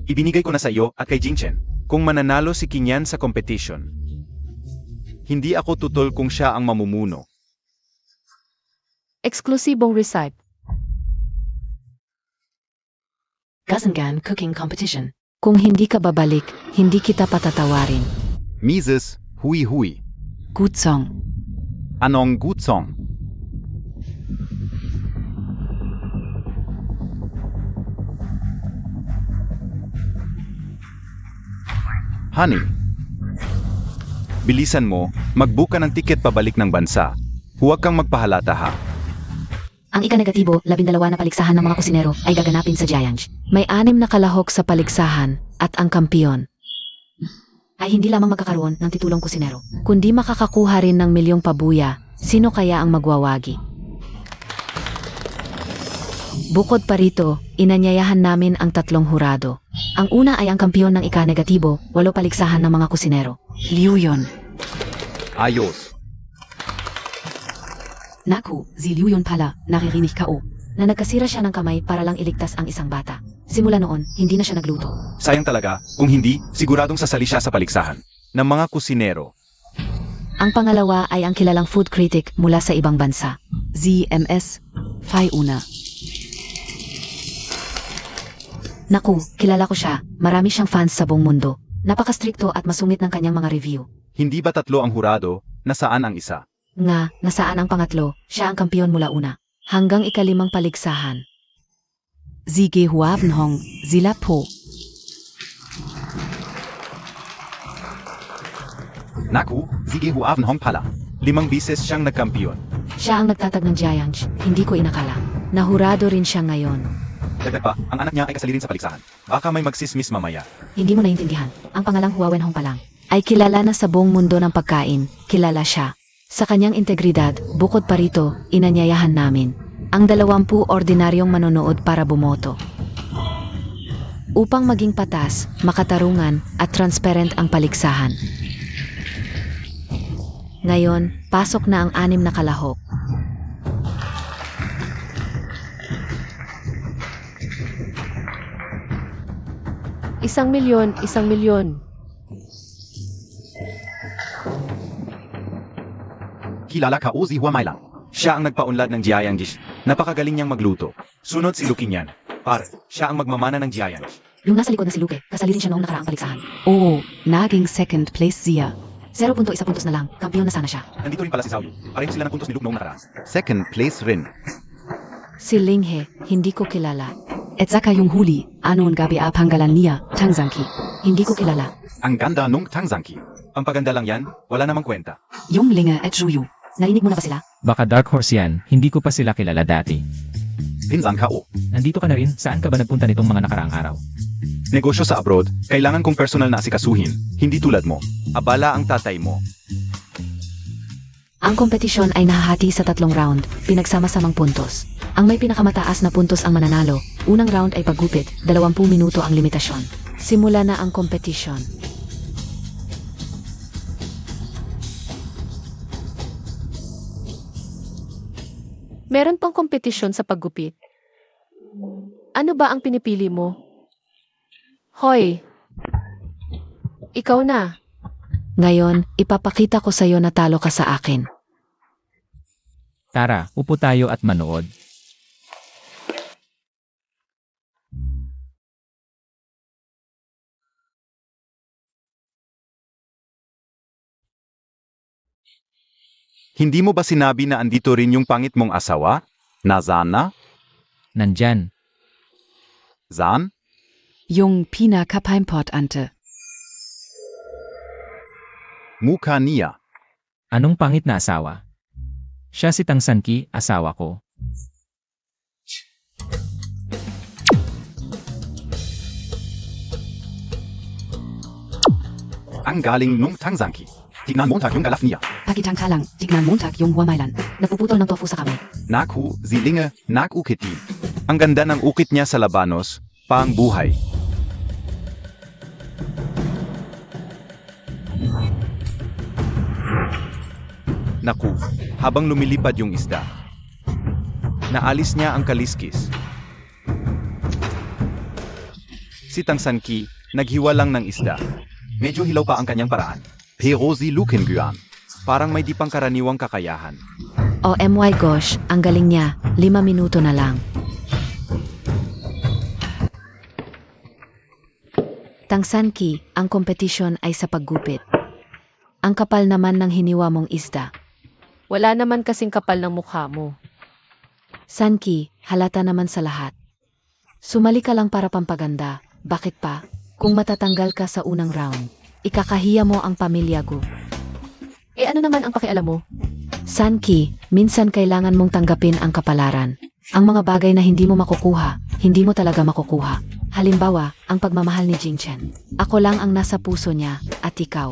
Ibinigay ko na sa iyo at kay Jingchen. Kung mananalo si Kinyan sa competition. Hindi ako tutol kung siya ang mamumuno. Eksklusibong recipe. Gasangan Cooking Competition. Kung hindi ka babalik, hindi kita patatawarin. Mises, hui. Gutsong. Anong gutsong? Honey, bilisan mo, mag-book ka ng ticket pabalik ng bansa. Huwag kang magpahalata ha. Ang ika-negatibo, 12 na paligsahan ng mga kusinero ay gaganapin sa Giant. May 6 na kalahok sa paligsahan at ang kampiyon ay hindi lamang magkakaroon ng titulong kusinero, kundi makakakuha rin ng milyong pabuya. Sino kaya ang magwawagi? Bukod pa rito, inanyayahan namin ang 3 hurado. Ang una ay ang kampiyon ng ika-negatibo, 8 paligsahan ng mga kusinero. Liu Yun. Ayos. Naku, si Liu Yun pala, nakirinig ka o, na nagkasira siya ng kamay para lang iligtas ang isang bata. Simula noon, hindi na siya nagluto. Sayang talaga, kung hindi, siguradong sasali siya sa paligsahan. Ng mga kusinero. Ang pangalawa ay ang kilalang food critic mula sa ibang bansa. ZMS Fai Una. Naku, kilala ko siya. Marami siyang fans sa buong mundo. Napaka-stricto at masungit ng kanyang mga review. Hindi ba 3 ang hurado, nasaan ang isa? Nga, nasaan ang pangatlo, siya ang kampiyon mula una. Hanggang ika-5 paligsahan. Zige Huavenhong, Zila Po. Naku, sige huavenhong pala. 5 bises siyang nagkampiyon. Siya ang nagtatag ng Giant. Hindi ko inakala. Nahurado rin siya ngayon. Dagdag pa, ang anak niya ay kasali rin sa paligsahan. Baka may magsismis mamaya. Hindi mo naiintindihan. Ang pangalang Huawenhong pa lang ay kilala na sa buong mundo ng pagkain. Kilala siya. Sa kanyang integridad, bukod pa rito, inanyayahan namin ang 20 ordinaryong manonood para bumoto. Upang maging patas, makatarungan at transparent ang paligsahan. Ngayon, pasok na ang 6 na kalahok. Isang milyon. Kilala ka o si Huamay lang. Siya ang nagpaunlad ng Jiayangjis. Napakagaling niyang magluto. Sunod si Lukinyan. Par, siya ang magmamana ng Jiayangjis. Yung nasa likod na si Luke, kasali rin siya noong nakaraang paligsahan. Oo, naging second place siya. 0.1 puntos na lang, kampiyon na sana siya. Nandito rin pala si Xiaoyu. Pareho sila ng puntos ni Luke noong nakaraan. Second place rin. Si Linghe, hindi ko kilala. At saka yung huli, ano ang gabi pangalan niya, Tangzangki. Hindi ko kilala. Ang ganda nung Tangzangki. Ang paganda lang yan, wala namang kwenta. Yung Linga at Zhuyu, narinig mo na ba sila? Baka Dark Horse yan, hindi ko pa sila kilala dati. Pinsan ka o. Nandito ka na rin, saan ka ba nagpunta nitong mga nakaraang araw? Negosyo sa abroad, kailangan kong personal na asikasuhin. Hindi tulad mo. Abala ang tatay mo. Ang kompetisyon ay nahahati sa 3 round, pinagsama-samang puntos. Ang may pinakamataas na puntos ang mananalo. Unang round ay paggupit, 20 minuto ang limitasyon. Simula na ang kompetisyon. Meron pang kompetisyon sa paggupit. Ano ba ang pinipili mo? Hoy! Ikaw na. Ngayon, ipapakita ko sa'yo na talo ka sa akin. Tara, upo tayo at manood. Hindi mo ba sinabi na andito rin yung pangit mong asawa? Nasaan na? Nandyan. Zan? Yung pinaka-importante. Mukha niya. Anong pangit na asawa? Siya si Tangzangki, asawa ko. Ang galing nung Tangzangki. Tignan Montag yung galaf niya. Pakitang ka lang, tignan Montag yung wamailan. Napuputol ng tofu sa kamay. Naku, zilinge, nakukiti. Ang ganda ng ukit niya sa labanos, paang buhay. Naku, habang lumilipad yung isda, naalis niya ang kaliskis. Si Tangzangki, naghiwa lang ng isda. Medyo hilaw pa ang kanyang paraan. Pero si Lukengyan. Parang may di pangkaraniwang kakayahan. O my gosh, ang galing niya, 5 minuto na lang. Tangzangki, ang kompetisyon ay sa paggupit. Ang kapal naman ng hiniwa mong isda. Wala naman kasing kapal ng mukha mo. Sanki, halata naman sa lahat. Sumali ka lang para pampaganda. Bakit pa? Kung matatanggal ka sa unang round, ikakahiya mo ang pamilya ko. Eh ano naman ang pakialam mo? Sanki, minsan kailangan mong tanggapin ang kapalaran. Ang mga bagay na hindi mo makukuha, hindi mo talaga makukuha. Halimbawa, ang pagmamahal ni Jingchen. Ako lang ang nasa puso niya, at ikaw.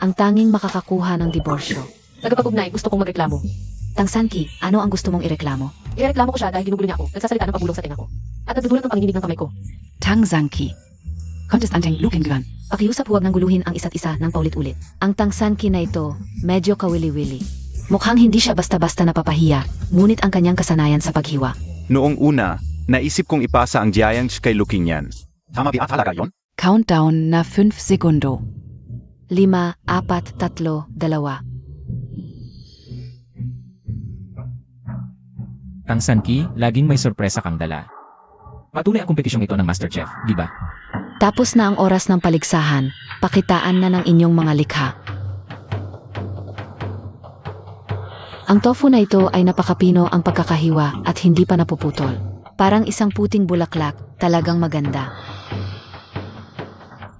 Ang tanging makakakuha ng diborsyo. Tagapag-ugnay, gusto kong magreklamo. Tangzangki, ano ang gusto mong ireklamo? Ireklamo ko siya dahil ginugulo niya ako. Nagsasalita ng pagulong sa tenga ko. At nagdudulot ng panginginig ng kamay ko. Tangzangki. Contest anteng Lukengyan. Pakiusap huwag nang guluhin ang isa't isa ng paulit-ulit. Ang Tangzangki na ito, medyo kawili-wili. Mukhang hindi siya basta-basta napapahiya, ngunit ang kanyang kasanayan sa paghiwa. Noong una, naisip kong ipasa ang Jiayangjis kay Lukinyan. Tama ba talaga yon? Countdown na 5 segundo. 5, 4, 3, 2. Tangzangki, laging may sorpresa kang dala. Patunay ang kompetisyong ito ng MasterChef, di ba? Tapos na ang oras ng paligsahan, pakitaan na ng inyong mga likha. Ang tofu na ito ay napakapino ang pagkakahiwa at hindi pa napuputol. Parang isang puting bulaklak, talagang maganda.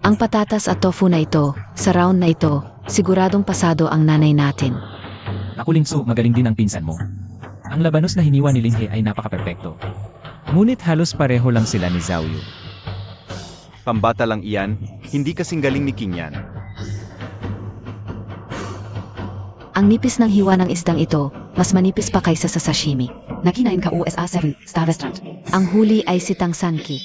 Ang patatas at tofu na ito, sa round na ito, siguradong pasado ang nanay natin. Naku Lingsu, magaling din ang pinsan mo. Ang labanos na hiniwa ni Linghe ay napaka-perpekto. Ngunit halos pareho lang sila ni Xiaoyu. Pambata lang iyan, hindi kasing galing ni Qingyan. Ang nipis ng hiwa ng isdang ito, mas manipis pa kaysa sa sashimi. Nakinain ka USA 7-star restaurant. Ang huli ay si Tangzangki.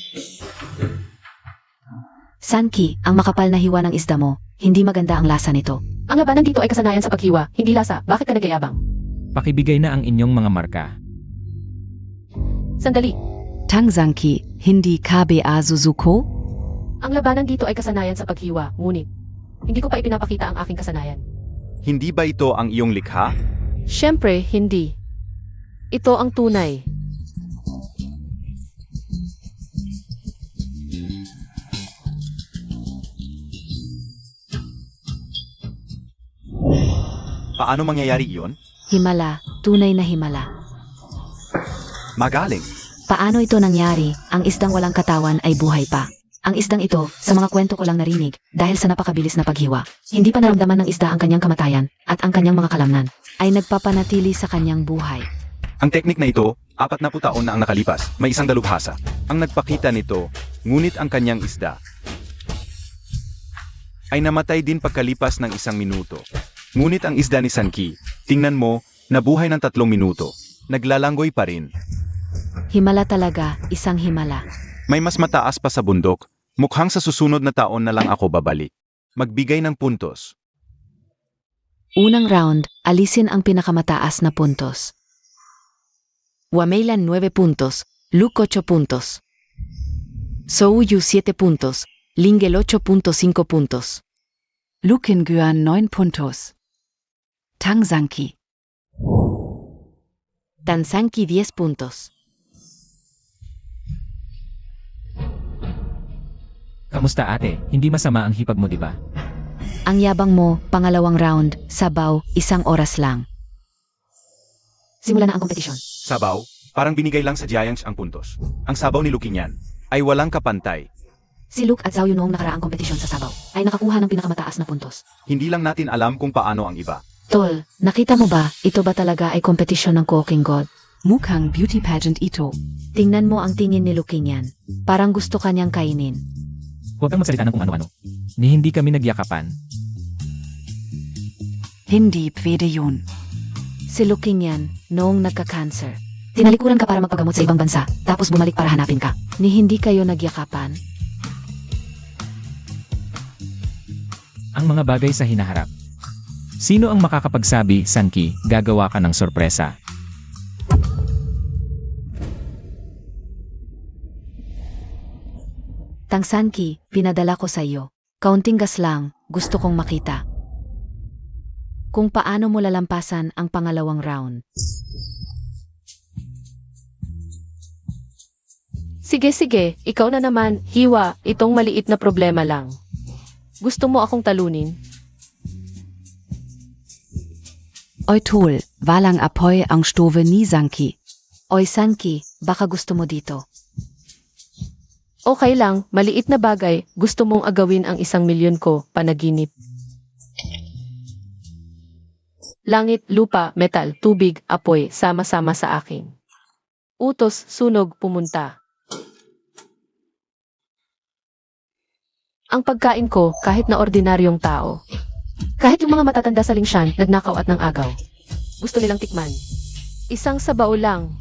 Sanki, ang makapal na hiwa ng isda mo, hindi maganda ang lasa nito. Ang labanan dito ay kasanayan sa paghiwa, hindi lasa. Bakit ka nagyayabang? Pakibigay na ang inyong mga marka. Sandali. Tangzangki, hindi KBA Suzuko? Ang labanan dito ay kasanayan sa paghiwa, ngunit hindi ko pa ipinapakita ang aking kasanayan. Hindi ba ito ang iyong likha? Siyempre, hindi. Ito ang tunay. Paano mangyayari iyon? Himala, tunay na himala. Magaling. Paano ito nangyari? Ang isdang walang katawan ay buhay pa. Ang isdang ito, sa mga kwento ko lang narinig, dahil sa napakabilis na paghiwa. Hindi pa naramdaman ng isda ang kanyang kamatayan, at ang kanyang mga kalamnan, ay nagpapanatili sa kanyang buhay. Ang teknik na ito, 40 taon na ang nakalipas, may isang dalubhasa. Ang nagpakita nito, ngunit ang kanyang isda ay namatay din pagkalipas ng 1 minuto. Ngunit ang isda ni Sanki, tingnan mo, nabuhay ng 3 minuto. Naglalanggoy pa rin. Himala talaga, isang himala. May mas mataas pa sa bundok. Mukhang sa susunod na taon na lang ako babalik. Magbigay ng puntos. Unang round, alisin ang pinakamataas na puntos. Wameilan 9 puntos, Luke 8 puntos. Souyu 7 puntos, Lingel 8.5 puntos. Lukengüan 9 puntos. Tangsanki. Tansanki 10 puntos. Kamusta ate? Hindi masama ang hipag mo, di ba? Ang yabang mo, pangalawang round, sabaw, 1 oras lang. Simula na ang kompetisyon. Sabaw, parang binigay lang sa Giants ang puntos. Ang sabaw ni Lukinyan ay walang kapantay. Si Luke at Xiaoyu noong nakaraang kompetisyon sa sabaw ay nakakuha ng pinakamataas na puntos. Hindi lang natin alam kung paano ang iba. Tol, nakita mo ba, ito ba talaga ay kompetisyon ng Cooking God? Mukhang beauty pageant ito. Tingnan mo ang tingin ni Lukinyan. Parang gusto kanyang kainin. Huwag kang magsalita ng kung ano-ano. Ni hindi kami nagyakapan. Hindi pwede yun. Si Lukinyan, noong nagka-cancer. Tinalikuran ka para magpagamot sa ibang bansa, tapos bumalik para hanapin ka. Ni hindi kayo nagyakapan. Ang mga bagay sa hinaharap. Sino ang makakapagsabi, Sanki, gagawa ka ng sorpresa? Tangsanki, pinadala ko sa iyo. Kaunting gas lang, gusto kong makita. Kung paano mo lalampasan ang pangalawang round. Sige, ikaw na naman, hiwa, itong maliit na problema lang. Gusto mo akong talunin? Oy tol, walang apoy ang stove ni Sanki. Oy Sanki, baka gusto mo dito. Okay lang, maliit na bagay, gusto mong agawin ang 1,000,000 ko, panaginip. Langit, lupa, metal, tubig, apoy, sama-sama sa akin. Utos, sunog, pumunta. Ang pagkain ko, kahit na ordinaryong tao. Kahit yung mga matatanda sa lingsyan, nagnakaw at ng agaw. Gusto nilang tikman. Isang sabaw lang.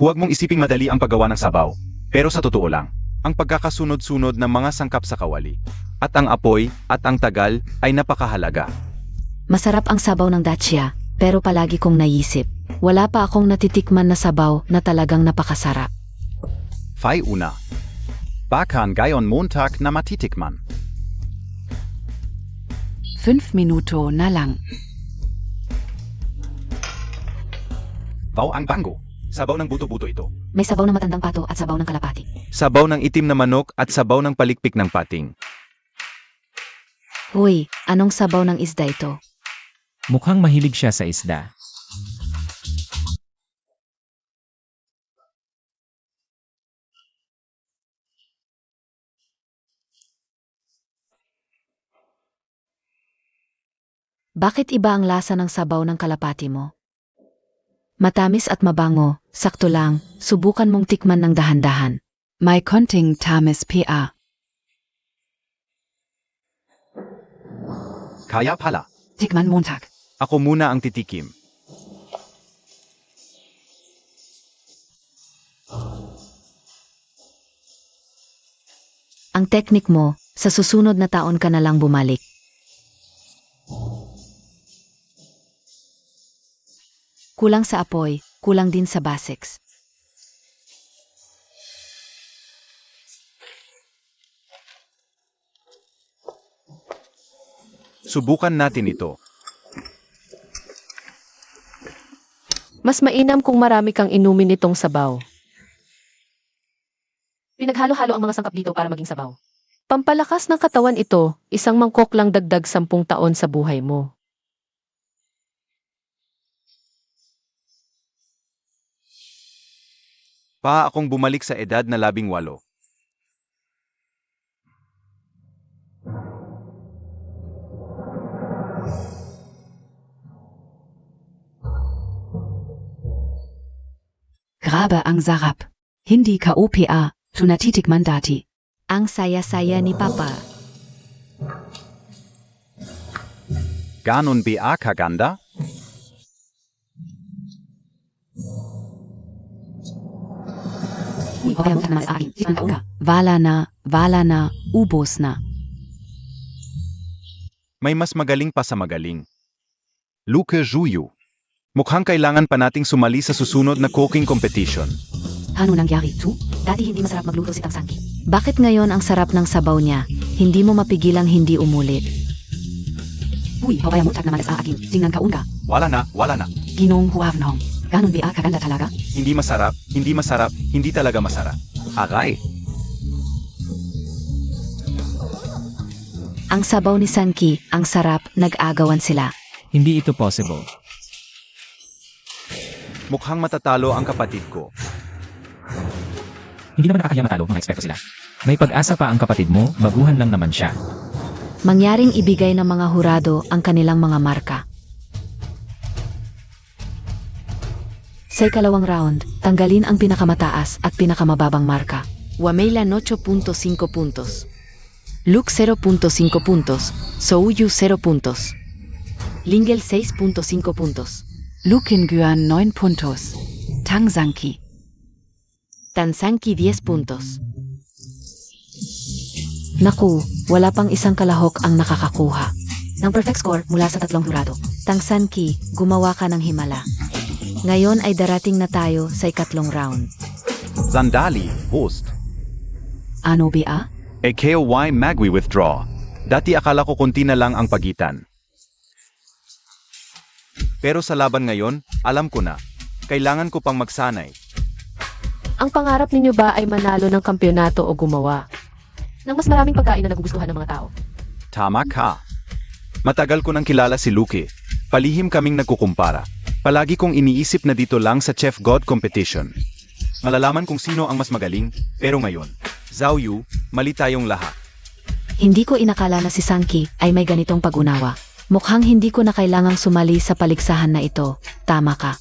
Huwag mong isiping madali ang paggawa ng sabaw. Pero sa totoo lang, ang pagkakasunod-sunod ng mga sangkap sa kawali, at ang apoy, at ang tagal, ay napakahalaga. Masarap ang sabaw ng Dacia, pero palagi kong naisip. Wala pa akong natitikman na sabaw na talagang napakasarap. Fai una. Bakan gayon Montag na matitikman. 5 minuto na lang. Pau ang bango. Sabaw ng buto-buto ito. May sabaw ng matandang pato at sabaw ng kalapati. Sabaw ng itim na manok at sabaw ng palikpik ng pating. Hoy, anong sabaw ng isda ito? Mukhang mahilig siya sa isda. Bakit iba ang lasa ng sabaw ng kalapati mo? Matamis at mabango, sakto lang, subukan mong tikman ng dahan-dahan. May konting tamis pa. Kaya pala. Tikman Montag. Ako muna ang titikim. Ang teknik mo, sa susunod na taon ka na lang bumalik. Kulang sa apoy, kulang din sa basics. Subukan natin ito. Mas mainam kung marami kang inumin nitong sabaw. Pinaghalo-halo ang mga sangkap dito para maging sabaw. Pampalakas ng katawan ito, isang mangkok lang dagdag 10 taon sa buhay mo. Pa akong bumalik sa edad na 18. Grabe ang sarap. Hindi ka OPA, tunatitik mandati. Ang saya-saya ni Papa. Ganon ba kaganda? Wala na, ubos na. May mas magaling pa sa magaling. Luke Juyu. Mukhang kailangan pa nating sumali sa susunod na cooking competition. Ano nangyari, Chu? Dati hindi masarap magluto si Tangsanki. Bakit ngayon ang sarap ng sabaw niya? Hindi mo mapigilang hindi umulit. Uy, papaya mo naman sa akin. Tingnan ka unga. Wala na. Ginong huwavnong. Ganon ba kaganda talaga? Hindi masarap, hindi talaga masarap. Aray. Ang sabaw ni Sanki, ang sarap, nag-agawan sila. Hindi ito possible. Mukhang matatalo ang kapatid ko. Hindi naman nakakahiya matalo, mga eksperto sila. May pag-asa pa ang kapatid mo, baguhan lang naman siya. Mangyaring ibigay ng mga hurado ang kanilang mga marka. Sa ikalawang round, tanggalin ang pinakamataas at pinakamababang marka. Wamela 8.5 puntos. Luke 0.5 puntos. Souyu 0 puntos. Lingel 6.5 puntos. Lukenguan 9 puntos. Tangsanki 10 puntos. Naku, wala pang isang kalahok ang nakakakuha ng perfect score mula sa tatlong hurado. Tangsanki, gumawa ka ng himala. Ngayon ay darating na tayo sa ikatlong round. Sandali, host. Ano ba? AKOY magwi-withdraw. Dati akala ko konti na lang ang pagitan. Pero sa laban ngayon, alam ko na. Kailangan ko pang magsanay. Ang pangarap ninyo ba ay manalo ng kampyonato o gumawa ng mas maraming pagkain na nagugustuhan ng mga tao? Tama ka. Matagal ko nang kilala si Luke. Palihim kaming nagkukumpara. Palagi kong iniisip na dito lang sa Chef God competition. Malalaman kung sino ang mas magaling, pero ngayon, Zhao Yu, mali tayong lahat. Hindi ko inakala na si Sanki ay may ganitong pag-unawa. Mukhang hindi ko na kailangang sumali sa paligsahan na ito. Tama ka.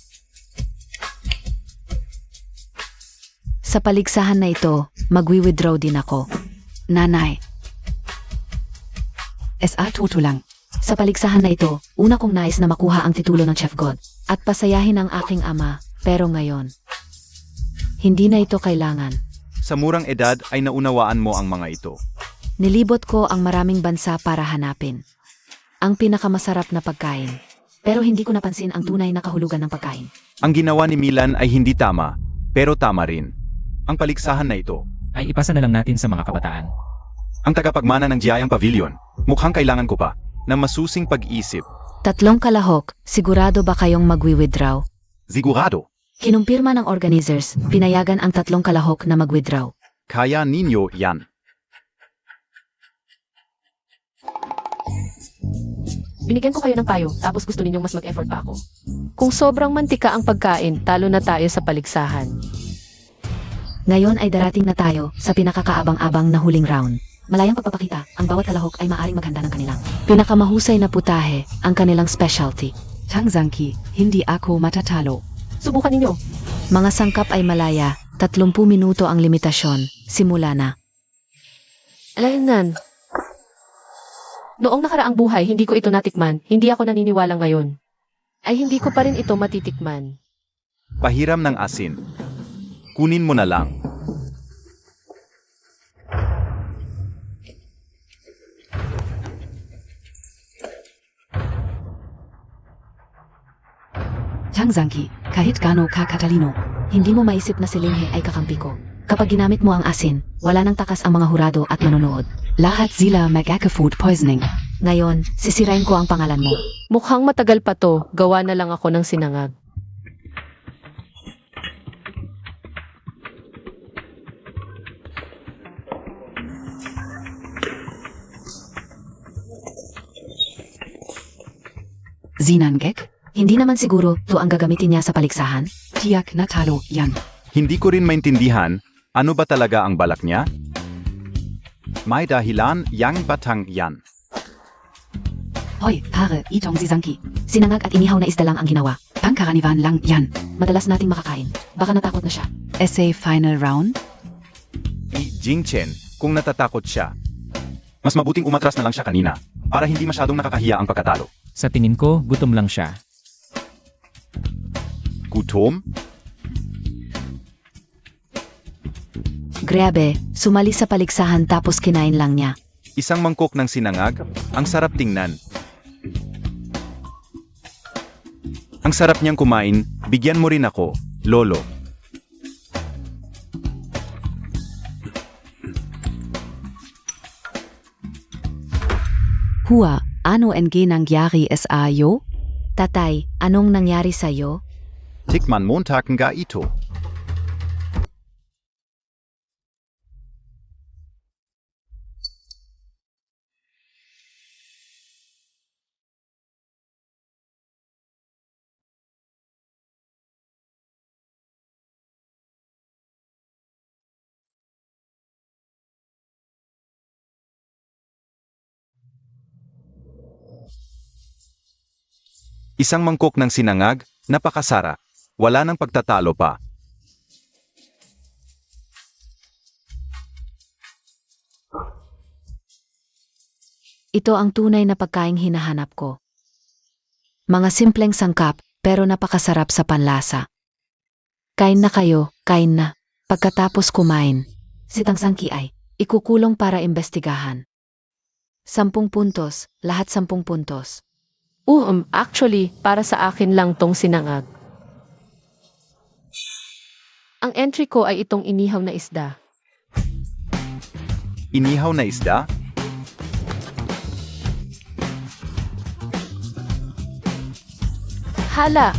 Sa paligsahan na ito, magwi-withdraw din ako. Nanay. SA Tuto lang. Sa paligsahan na ito, una kong nais na makuha ang titulo ng Chef God at pasayahin ang aking ama, pero ngayon, hindi na ito kailangan. Sa murang edad ay naunawaan mo ang mga ito. Nilibot ko ang maraming bansa para hanapin ang pinakamasarap na pagkain. Pero hindi ko napansin ang tunay na kahulugan ng pagkain. Ang ginawa ni Milan ay hindi tama, pero tama rin. Ang paligsahan na ito, Ay ipasa na lang natin sa mga kabataan. ang tagapagmana ng Giant Pavilion, mukhang kailangan ko pa ng masusing pag-isip. 3 kalahok, sigurado ba kayong magwi-withdraw? Sigurado. Kinumpirma ng organizers, pinayagan ang 3 kalahok na mag-withdraw. Kaya ninyo yan. Binigyan ko kayo ng payo, tapos gusto ninyong mas mag-effort pa ako. Kung sobrang mantika ang pagkain, talo na tayo sa paligsahan. Ngayon ay darating na tayo sa pinakakaabang-abang na huling round. Malayang pagpapakita, ang bawat kalahok ay maaring maghanda ng kanilang pinakamahusay na putahe, ang kanilang specialty. Tangsanki, hindi ako matatalo. Subukan ninyo. Mga sangkap ay malaya, 30 minuto ang limitasyon. Simula na. Alaynan. Noong nakaraang buhay, hindi ko ito natikman. Hindi ako naniniwala ngayon. Ay hindi ko pa rin ito matitikman. Pahiram ng asin. Kunin mo na lang. Tangsanki, kahit gaano ka katalino, hindi mo maisip na si Linghe ay kakampi ko. Kapag ginamit mo ang asin, wala nang takas ang mga hurado at manonood. Lahat sila mag-food poisoning. Ngayon, sisirain ko ang pangalan mo. Mukhang matagal pa to, gawa na lang ako ng sinangag. Zinanggek? Hindi naman siguro to ang gagamitin niya sa paligsahan? Tiyak na talo yan. Hindi ko rin maintindihan, ano ba talaga ang balak niya? May dahilan yang batang yan. Hoy, pare, itong si Zanki. Sinangag at inihaw na isda lang ang ginawa. Pangkaraniwan lang yan. Madalas nating makakain. Baka natakot na siya. Essay final round? Jingchen, kung natatakot siya, mas mabuting umatras na lang siya kanina, para hindi masyadong nakakahiya ang pagkatalo. Sa tingin ko, gutom lang siya. Gutom? Grabe, sumali sa paligsahan tapos kinain lang niya. Isang mangkok ng sinangag, ang sarap tingnan. Ang sarap niyang kumain, bigyan mo rin ako, Lolo. Hua, ano ang nangyari sa iyo? Tatay, anong nangyari sa'yo? Tikman Montag nga ito. Isang mangkok ng sinangag, napakasara. Wala nang pagtatalo pa. Ito ang tunay na pagkaing hinahanap ko. Mga simpleng sangkap, pero napakasarap sa panlasa. Kain na kayo, kain na. Pagkatapos kumain, si Tang Sangki ay ikukulong para imbestigahan. 10 puntos, lahat 10 puntos. Actually, para sa akin lang tong sinangag. Ang entry ko ay itong inihaw na isda. Inihaw na isda? Hala!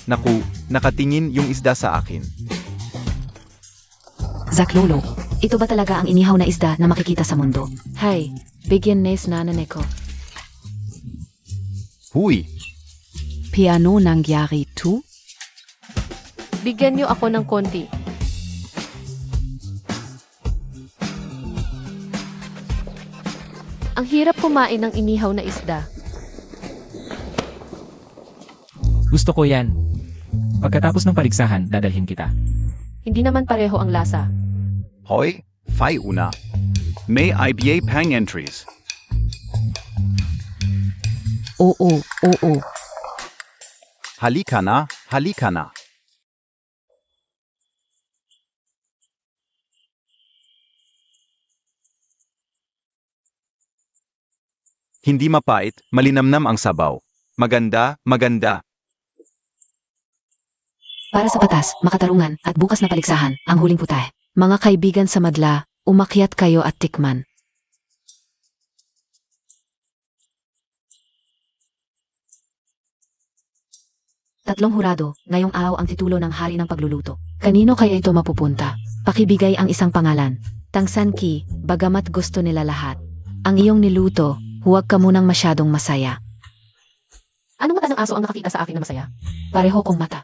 Naku, nakatingin yung isda sa akin. Zaklolo, ito ba talaga ang inihaw na isda na makikita sa mundo? Hay, bigyan nes nanane ko. Huy, Piano nangyari to? Bigyan niyo ako ng konti. Ang hirap kumain ng inihaw na isda. Gusto ko yan. Pagkatapos ng paligsahan, dadalhin kita. Hindi naman pareho ang lasa. Hoy, Fai Una. May IBA pang entries. Oo. Halika na, halika na. Hindi mapait, malinamnam ang sabaw. Maganda, maganda. Para sa batas, makatarungan, at bukas na paligsahan, ang huling putahe. Mga kaibigan sa madla, umakyat kayo at tikman. Tatlong hurado, ngayong araw ang titulo ng hari ng pagluluto. Kanino kaya ito mapupunta? Pakibigay ang isang pangalan. Tang Sanki, bagamat gusto nila lahat. Ang iyong niluto, huwag ka munang masyadong masaya. Anong mata ng aso ang nakakita sa akin na masaya? Pareho kong mata.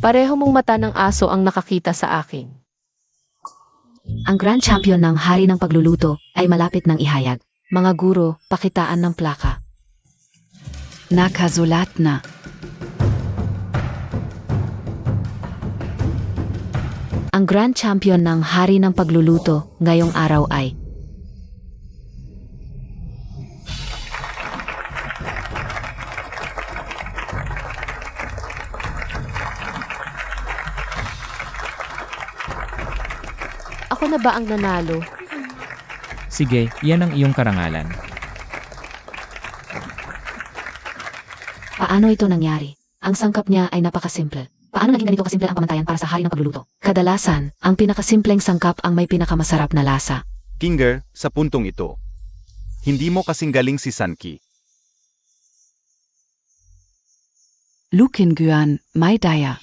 Pareho mong mata ng aso ang nakakita sa akin. Ang Grand Champion ng Hari ng Pagluluto ay malapit ng ihayag. Mga guro, pakitaan ng plaka. Nakasulat na. Ang Grand Champion ng Hari ng Pagluluto ngayong araw ay Ako na ba ang nanalo? Sige, yan ang iyong karangalan. paano ito nangyari. Ang sangkap niya ay napakasimple. Paano naging ganito kasimple ang pamantayan para sa Hari ng Pagluluto? Kadalasan, ang pinakasimpleng sangkap ang may pinakamasarap na lasa. Kinger, sa puntong ito. Hindi mo kasing galing si Sanki. Lukengyan, may daya.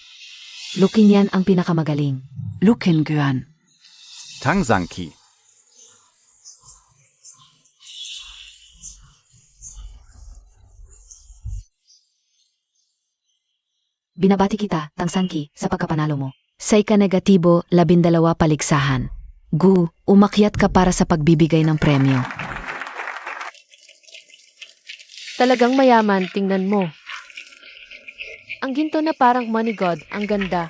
Lukin yan ang pinakamagaling. Lukengyan. Tang Sanki. Binabati kita, Tangsangki, sa pagkapanalo mo. Sa ika-negatibo, 12 paligsahan. Gu, umakyat ka para sa pagbibigay ng premyo. Talagang mayaman, tingnan mo. Ang ginto na parang money god, ang ganda.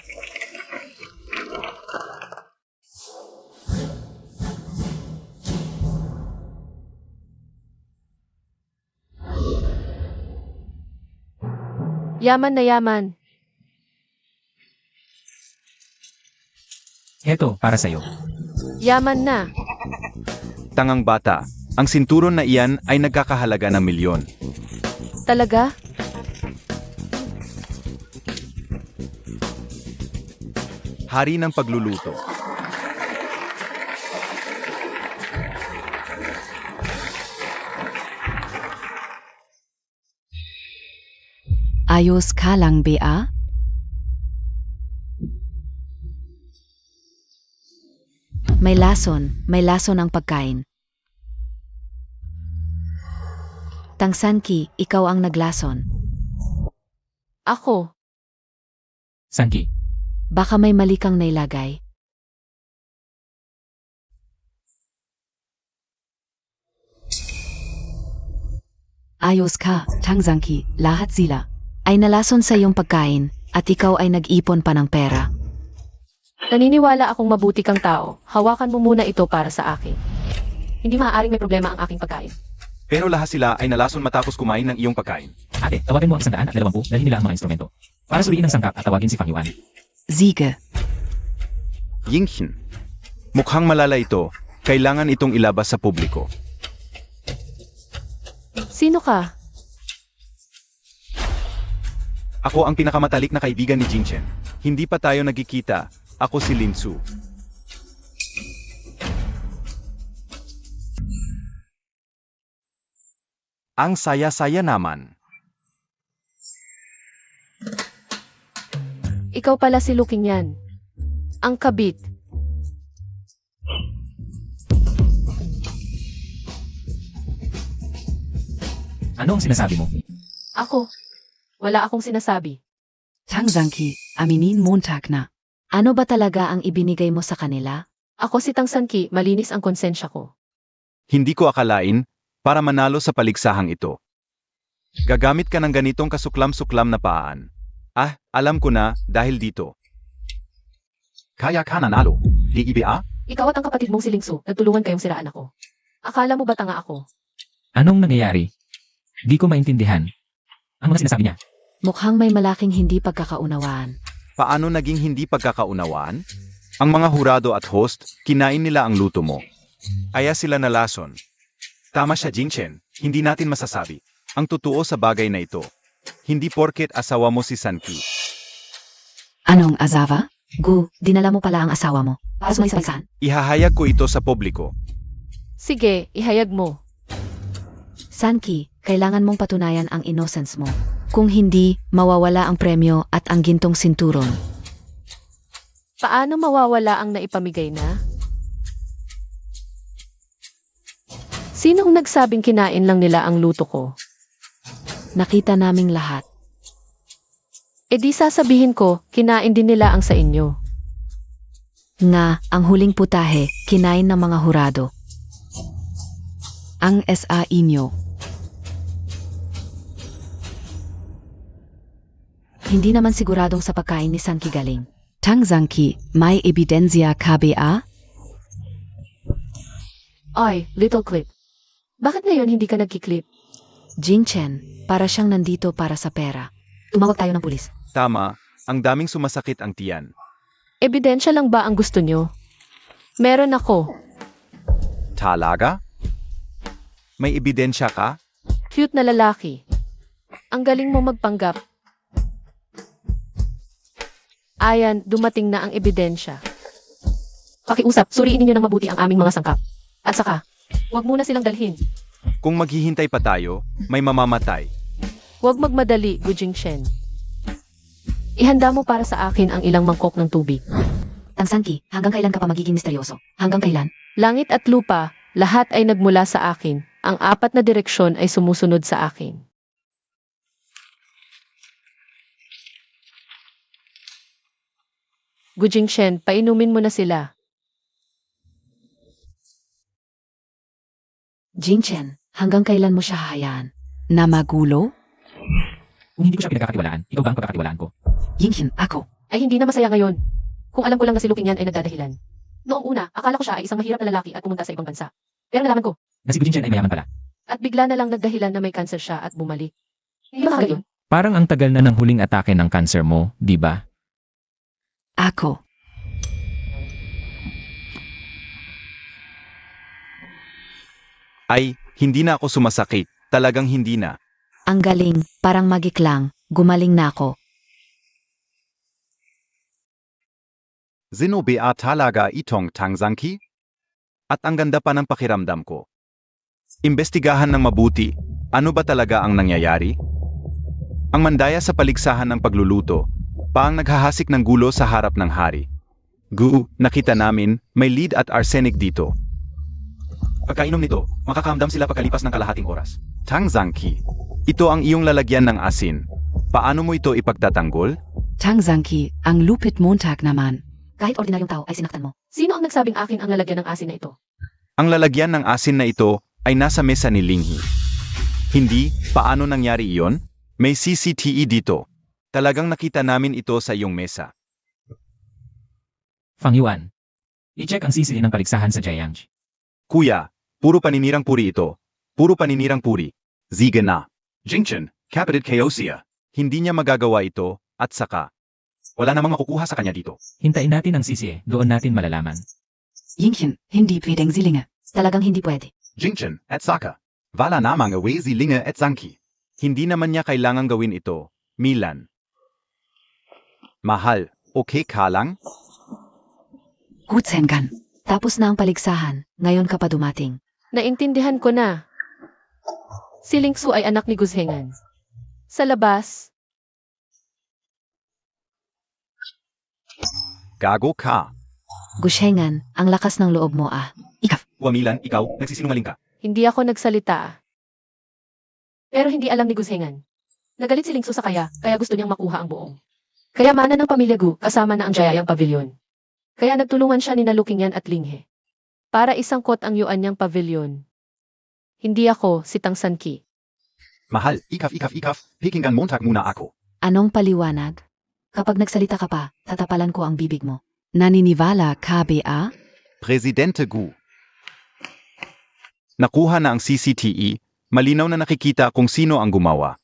Yaman na yaman. Heto, para sa'yo. Yaman na. Tangang bata, ang sinturon na iyan ay nagkakahalaga ng milyon. Talaga? Hari ng pagluluto. Ayos ka lang, Bea? May lason ang pagkain. Tangsanki, ikaw ang naglason. Ako. Sanki, Baka may mali kang nailagay. Ayos ka, Tangsangki, lahat sila. Ay nalason sa iyong pagkain, at ikaw ay nag-ipon pa ng pera. Naniniwala akong mabuti kang tao. Hawakan mo muna ito para sa akin. Hindi maaaring may problema ang aking pagkain. Pero lahat sila ay nalason matapos kumain ng iyong pagkain. ate, tawagin mo ang 120, dalhin nila ang mga instrumento. Para suriin ang sangkap at tawagin si Fang Yuan. Siege. Yinghin. Mukhang malala ito. Kailangan itong ilabas sa publiko. Sino ka? Ako ang pinakamatalik na kaibigan ni Jingchen. Hindi pa tayo nagkikita. Ako si Lin Su. Ang saya-saya naman. Ikaw pala si Luking yan. Ang kabit. Ano ang sinasabi mo? Ako. Wala akong sinasabi. Tangsangki, aminin Montag na. Ano ba talaga ang ibinigay mo sa kanila? Ako si Tangsanki, malinis ang konsensya ko. Hindi ko akalain para manalo sa paligsahang ito. Gagamit ka ng ganitong kasuklam-suklam na paan. Ah, alam ko na dahil dito. Kaya ka nanalo, di ba? Ikaw at ang kapatid mong si Lingsu, nagtulungan kayong siraan ako. Akala mo ba tanga ako? Anong nangyayari? Di ko maintindihan. Ang mga sinasabi niya. Mukhang may malaking hindi pagkakaunawaan. Paano naging hindi pagkakaunawaan? Ang mga hurado at host, kinain nila ang luto mo. Kaya sila nalason. Tama siya, Jingchen. Hindi natin masasabi ang totoo sa bagay na ito. Hindi porket asawa mo si Sanki. Anong asawa? Gu, dinala mo pala ang asawa mo. Para sumay sa pagsahan. Ihahayag ko ito sa publiko. Sige, ihayag mo. Sanki, kailangan mong patunayan ang innocence mo. Kung hindi, mawawala ang premyo at ang gintong sinturon. Paano mawawala ang naipamigay na? Sinong nagsabing kinain lang nila ang luto ko? Nakita naming lahat. E di sasabihin ko, kinain din nila ang sa inyo. Nga, ang huling putahe, kinain ng mga hurado. Ang sa inyo. Hindi naman siguradong sa pagkain ni Sanki galing. Tangsangki, may ebidensya ka, Bea? Ay, little clip. Bakit ngayon hindi ka nagkiklip? Jingchen, para siyang nandito para sa pera. Tumawag tayo ng pulis. Tama, ang daming sumasakit ang tiyan. Ebidensya lang ba ang gusto nyo? Meron ako. Talaga? May ebidensya ka? Cute na lalaki. Ang galing mo magpanggap. Ayan, dumating na ang ebidensya. Pakiusap, suriin ninyo ng mabuti ang aming mga sangkap. At saka, huwag muna silang dalhin. Kung maghihintay pa tayo, may mamamatay. Huwag magmadali, Gu Jingshen. Ihanda mo para sa akin ang ilang mangkok ng tubig. Tangsanki, hanggang kailan ka pa magiging misteryoso? Hanggang kailan? Langit at lupa, lahat ay nagmula sa akin. Ang 4 na direksyon ay sumusunod sa akin. Gu Jingshen, painumin mo na sila. Jingchen, hanggang kailan mo siya hahayaan? Na magulo? Kung hindi ko siya pinagkakatiwalaan, ikaw ba ang pagkakatiwalaan ko? Yingchen, ako. Ay hindi na masaya ngayon. Kung alam ko lang na si Luking yan ay nagdadahilan. Noong una, akala ko siya ay isang mahirap na lalaki at pumunta sa ibang bansa. Pero nalaman ko, Na si Gujin ay mayaman pala. at bigla na lang nagdahilan na may cancer siya at bumalik. Hindi ba yun? Parang ang tagal na ng huling atake ng cancer mo, di ba? Ako. Ay, hindi na ako sumasakit. Talagang hindi na. Ang galing, parang magik lang. Gumaling na ako. Sino ba talaga itong Tangzangki? At ang ganda pa ng pakiramdam ko. Imbestigahan ng mabuti, ano ba talaga ang nangyayari? Ang mandaya sa paligsahan ng pagluluto, pa ang naghahasik ng gulo sa harap ng hari. Nakita namin, may lead at arsenic dito. Pagkainom nito, makakamdam sila pagkalipas ng kalahating oras. Tangzangki. Ito ang iyong lalagyan ng asin. Paano mo ito ipagtatanggol? Tangzangki, ang lupit Montag naman. Kahit ordinaryong tao ay sinaktan mo. Sino ang nagsabing akin ang lalagyan ng asin na ito? Ang lalagyan ng asin na ito ay nasa mesa ni Linghi. Hindi, paano nangyari iyon? May CCTV dito. Talagang nakita namin ito sa iyong mesa. Fang Yuan. I-check ang CCTV ng paligsahan sa Jiangji. Kuya, puro paninirang puri ito. Puro paninirang puri. Sige na. Jingchen, kapatid kayo siya. Hindi niya magagawa ito, at saka, wala namang makukuha sa kanya dito. Hintayin natin ang CCTV, doon natin malalaman. Yingchen, hindi pwedeng silinga. Talagang hindi pwede. Jingchen at Saka. Wala namang away si Linga at Zangki. Hindi naman niya kailangang gawin ito, Milan. Mahal, okay ka lang? Gutsengan. Tapos na ang paligsahan. Ngayon ka pa dumating. Naintindihan ko na. Si Lingsu ay anak ni Guzhengan. Sa labas, Gago ka. Gushengan, ang lakas ng loob mo ah. Milan, ikaw, nagsisinungaling ka. hindi ako nagsalita. Pero hindi alam ni Guzhengan. Nagalit si Lingsu sa kaya gusto niyang makuha ang buong. Kayamanan ng pamilya Gu kasama na ang Jayayang Pavilion. Kaya nagtulungan siya ni Lukingyan at Linghe. Para isangkot ang yuan niyang pavilion. Hindi ako si Tang Sanki. Mahal, ikaf, pikinggan Montag muna ako. Anong paliwanag? Kapag nagsalita ka pa, tatapalan ko ang bibig mo. Naniniwala KBA? Presidente Gu. Nakuha na ang CCTV, malinaw na nakikita kung sino ang gumawa.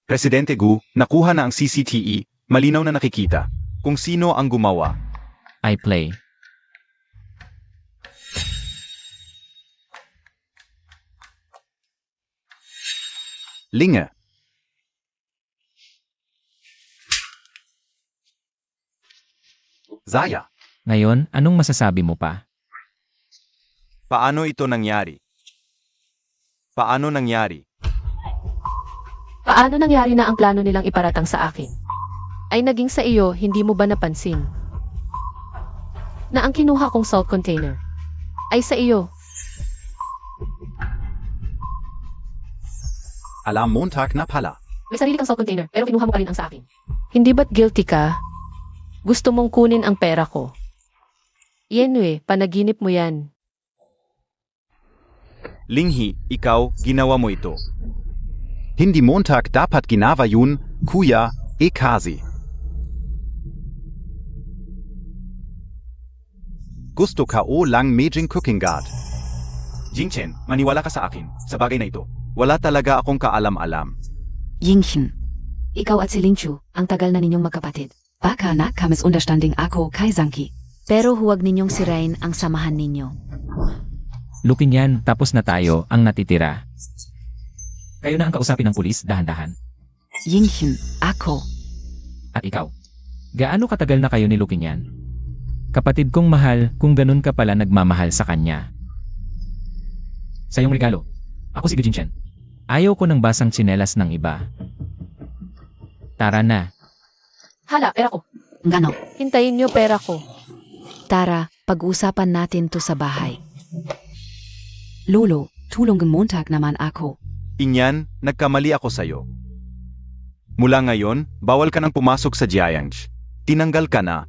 Presidente Gu, nakuha na ang CCTV, malinaw na nakikita kung sino ang gumawa. I play. Linge. Zaya. Ngayon, anong masasabi mo pa? Paano ito nangyari? Paano nangyari? Paano nangyari na ang plano nilang iparatang sa akin? Ay naging sa iyo, hindi mo ba napansin? Na ang kinuha kong salt container ay sa iyo. Alam Montag na pala. May sarili kang salt container, pero kinuha mo pa rin ang sa akin. Hindi ba't guilty ka? Gusto mong kunin ang pera ko. Yenwe, panaginip mo yan. Linghi, ikaw, ginawa mo ito. Hindi Montag dapat ginawa yun, kuya, kasi. Gusto ka o lang medjing cooking guard. Jingchen, maniwala ka sa akin, sa bagay na ito. Wala talaga akong kaalam-alam. Yingchen. Ikaw at si Lingchu, ang tagal na ninyong magkapatid. Baka na kames understanding ako kay Zangki. Pero huwag ninyong sirain ang samahan ninyo. Looking yan, tapos na tayo, ang natitira. Kayo na ang kausapin ng pulis, dahan-dahan. Yingchen, ako. At ikaw. Gaano katagal na kayo ni Looking yan? Kapatid kong mahal, kung ganun ka pala nagmamahal sa kanya. Sa iyong regalo. Ako si Gujin. Ayaw ko ng basang tsinelas ng iba. Tara na. Hala, pera ko. Ngano? Hintayin niyo pera ko. Tara, pag-usapan natin to sa bahay. Lolo, tulong Montag naman ako. Inyan, nagkamali ako sa'yo. Mula ngayon, bawal ka nang pumasok sa Jiangji. Tinanggal ka na.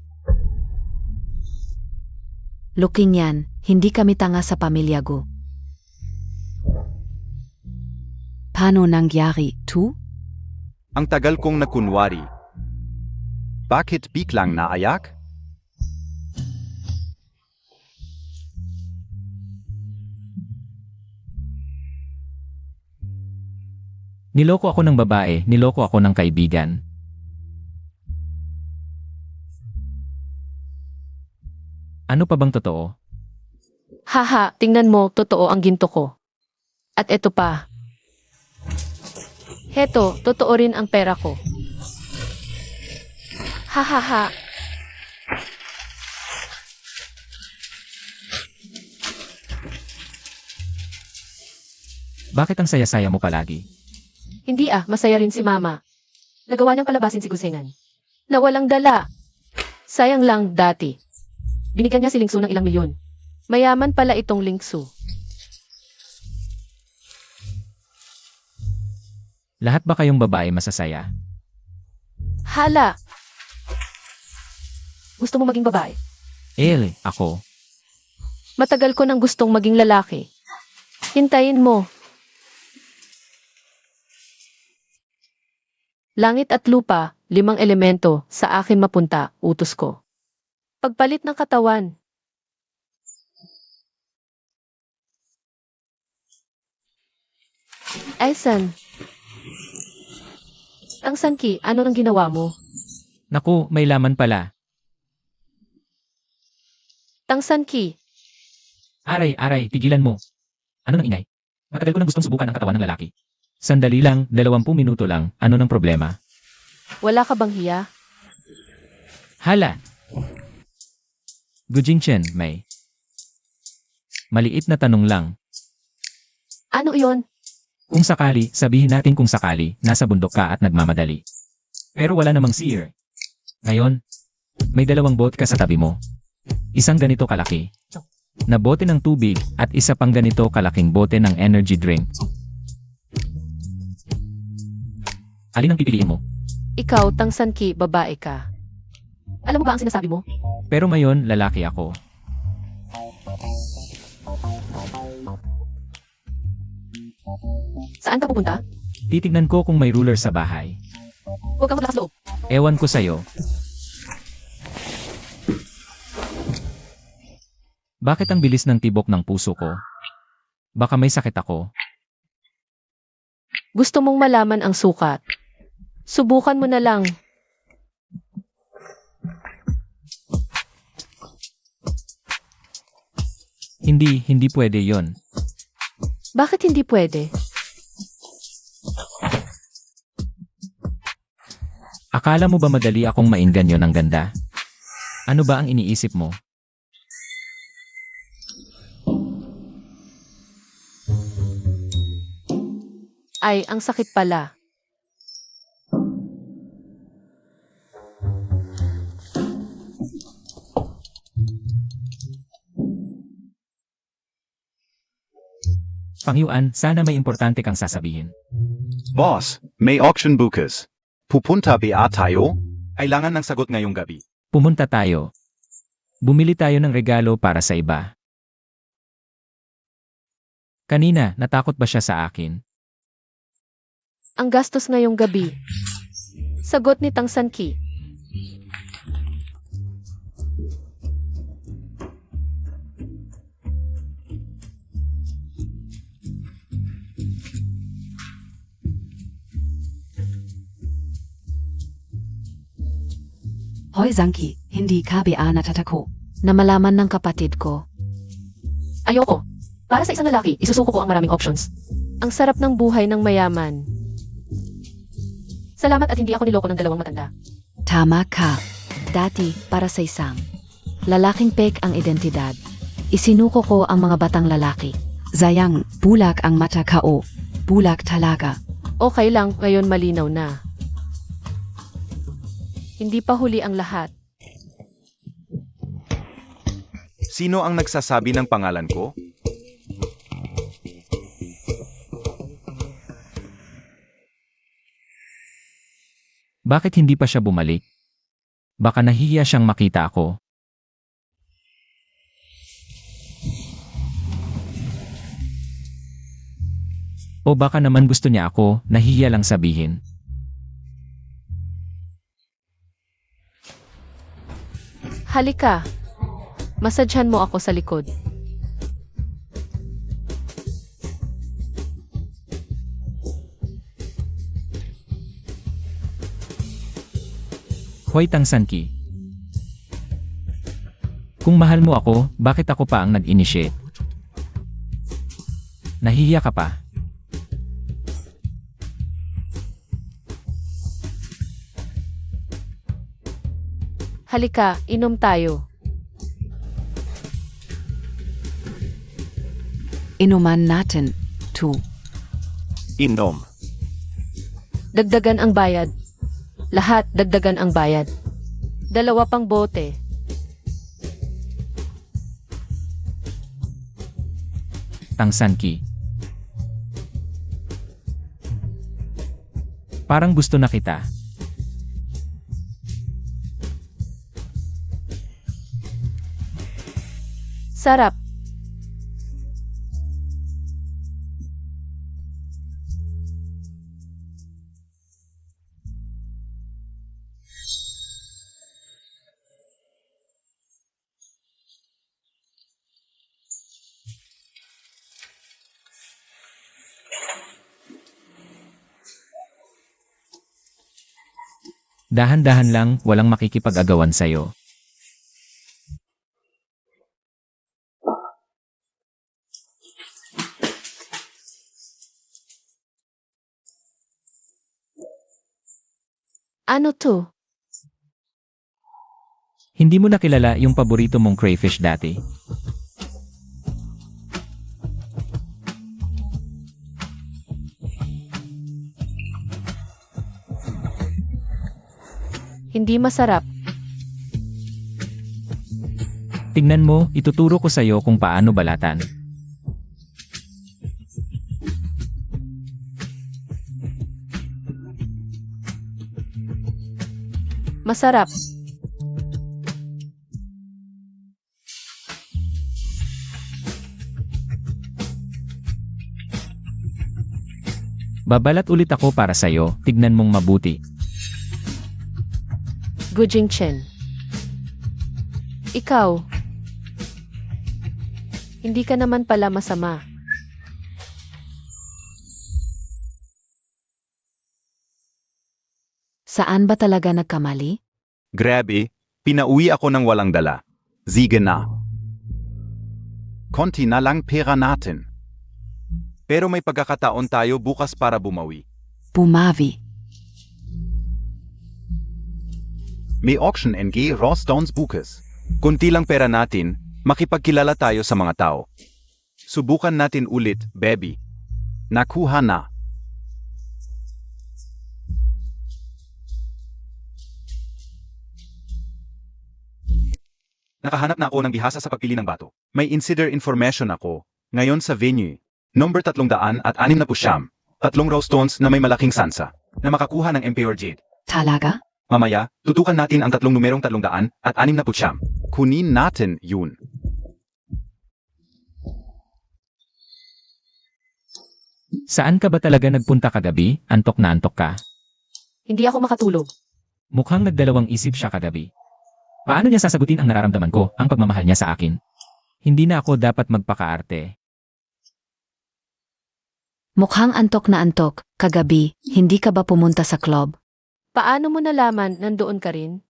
Looking yan, hindi kami tanga sa pamilya ko. Paano nangyari, tu? Ang tagal kong nakunwari. Bakit biglang naayak? Niloko ako ng babae, niloko ako ng kaibigan. Ano pa bang totoo? Haha, tingnan mo, totoo ang ginto ko. At eto pa. Heto, totoo rin ang pera ko. Hahaha. Bakit ang saya-saya mo palagi? Hindi masaya rin si Mama. Nagawa niyang palabasin si Gusengan. Na walang dala. Sayang lang dati. Binigyan niya si Lingsu ng ilang milyon. Mayaman pala itong Lingsu. Lahat ba kayong babae masasaya? Hala! Gusto mo maging babae? Ako. Matagal ko nang gustong maging lalaki. Hintayin mo. Langit at lupa, 5 elemento, sa akin mapunta, utos ko. Pagpalit ng katawan. Aisan. Ang Sanki, ano nang ginawa mo? Naku, may laman pala. Tang Sanki, Aray, tigilan mo. Ano nang ingay? Matagal ko nang gustong subukan ang katawan ng lalaki. Sandali lang, 20 minuto lang, ano nang problema? wala ka bang hiya? Hala! Gujingchen, may. Maliit na tanong lang. Ano iyon? Kung sakali, sabihin natin kung sakali, nasa bundok ka at nagmamadali. Pero wala namang seer. Ngayon, may 2 bote ka sa tabi mo. Isang ganito kalaki na bote ng tubig at isa pang ganito kalaking bote ng energy drink. Alin ang pipiliin mo? Ikaw, Tang Sanki, babae ka. Alam mo ba ang sinasabi mo? Pero ngayon, lalaki ako. Saan ka pupunta? Titignan ko kung may ruler sa bahay. Huwag kang maglakas loob. Ewan ko sa'yo. Bakit ang bilis ng tibok ng puso ko? Baka may sakit ako. Gusto mong malaman ang sukat. Subukan mo na lang. Hindi pwede yon. Bakit hindi pwede? Akala mo ba madali akong mainganyo ng ganda? Ano ba ang iniisip mo? Ay, ang sakit pala. Pangyuan, sana may importante kang sasabihin. Boss, may auction bukas. Pupunta ba tayo? Kailangan ng sagot ngayong gabi. Pumunta tayo. Bumili tayo ng regalo para sa iba. Kanina, natakot ba siya sa akin? Ang gastos ngayong gabi. Sagot ni Tang Sanki. Hoy Zanki, hindi KBA natatako. Na malaman ng kapatid ko. Ayoko. Para sa isang lalaki, isusuko ko ang maraming options. Ang sarap ng buhay ng mayaman. Salamat at hindi ako niloko ng 2 matanda. Tama ka. Dati, para sa isang lalaking pek ang identidad. Isinuko ko ang mga batang lalaki. Sayang, bulag ang mata kao. Bulag talaga. Okay lang, ngayon malinaw na. Hindi pa huli ang lahat. Sino ang nagsasabi ng pangalan ko? Bakit hindi pa siya bumalik? Baka nahihiya siyang makita ako. O baka naman gusto niya ako, nahihiya lang sabihin. Halika. Masadyahan mo ako sa likod. Hoy Tang Sanki. Kung mahal mo ako, bakit ako pa ang nag-initiate? Nahihiya ka pa? Halika, inom tayo. Inuman natin. 2. Inom. Dagdagan ang bayad. Lahat dagdagan ang bayad. 2 pang bote. Tang Sanki. Parang gusto na kita. Sarap. Dahan-dahan lang, walang makikipag-agawan sa'yo. Ano to? Hindi mo nakilala yung paborito mong crayfish dati? Hindi masarap. Tingnan mo, ituturo ko sa'yo kung paano balatan. Masarap. Babalat ulit ako para sa'yo, tignan mong mabuti. Gujing Chen. Ikaw. Hindi ka naman pala masama. Saan ba talaga nagkamali? Grabe, pinauwi ako ng walang dala. Sige na. Konti na lang pera natin. Pero may pagkakataon tayo bukas para bumawi. Bumawi. May auction NG Rostowns bukas. Kunti lang pera natin, makipagkilala tayo sa mga tao. Subukan natin ulit, baby. Nakuha na. Nakahanap na ako ng bihasa sa pagpili ng bato. May insider information ako, ngayon sa venue. Number 300 at 69, 3 rose stones na may malaking sansa, na makakuha ng Emperor Jade. Talaga? Mamaya, tutukan natin ang 3 numerong 300 at 69. Kunin natin yun. Saan ka ba talaga nagpunta kagabi? Antok na antok ka. Hindi ako makatulog. Mukhang nagdalawang isip siya kagabi. Paano niya sasagutin ang nararamdaman ko, ang pagmamahal niya sa akin? Hindi na ako dapat magpakaarte. Mukhang antok na antok. Kagabi, hindi ka ba pumunta sa club? Paano mo nalaman nandoon ka rin?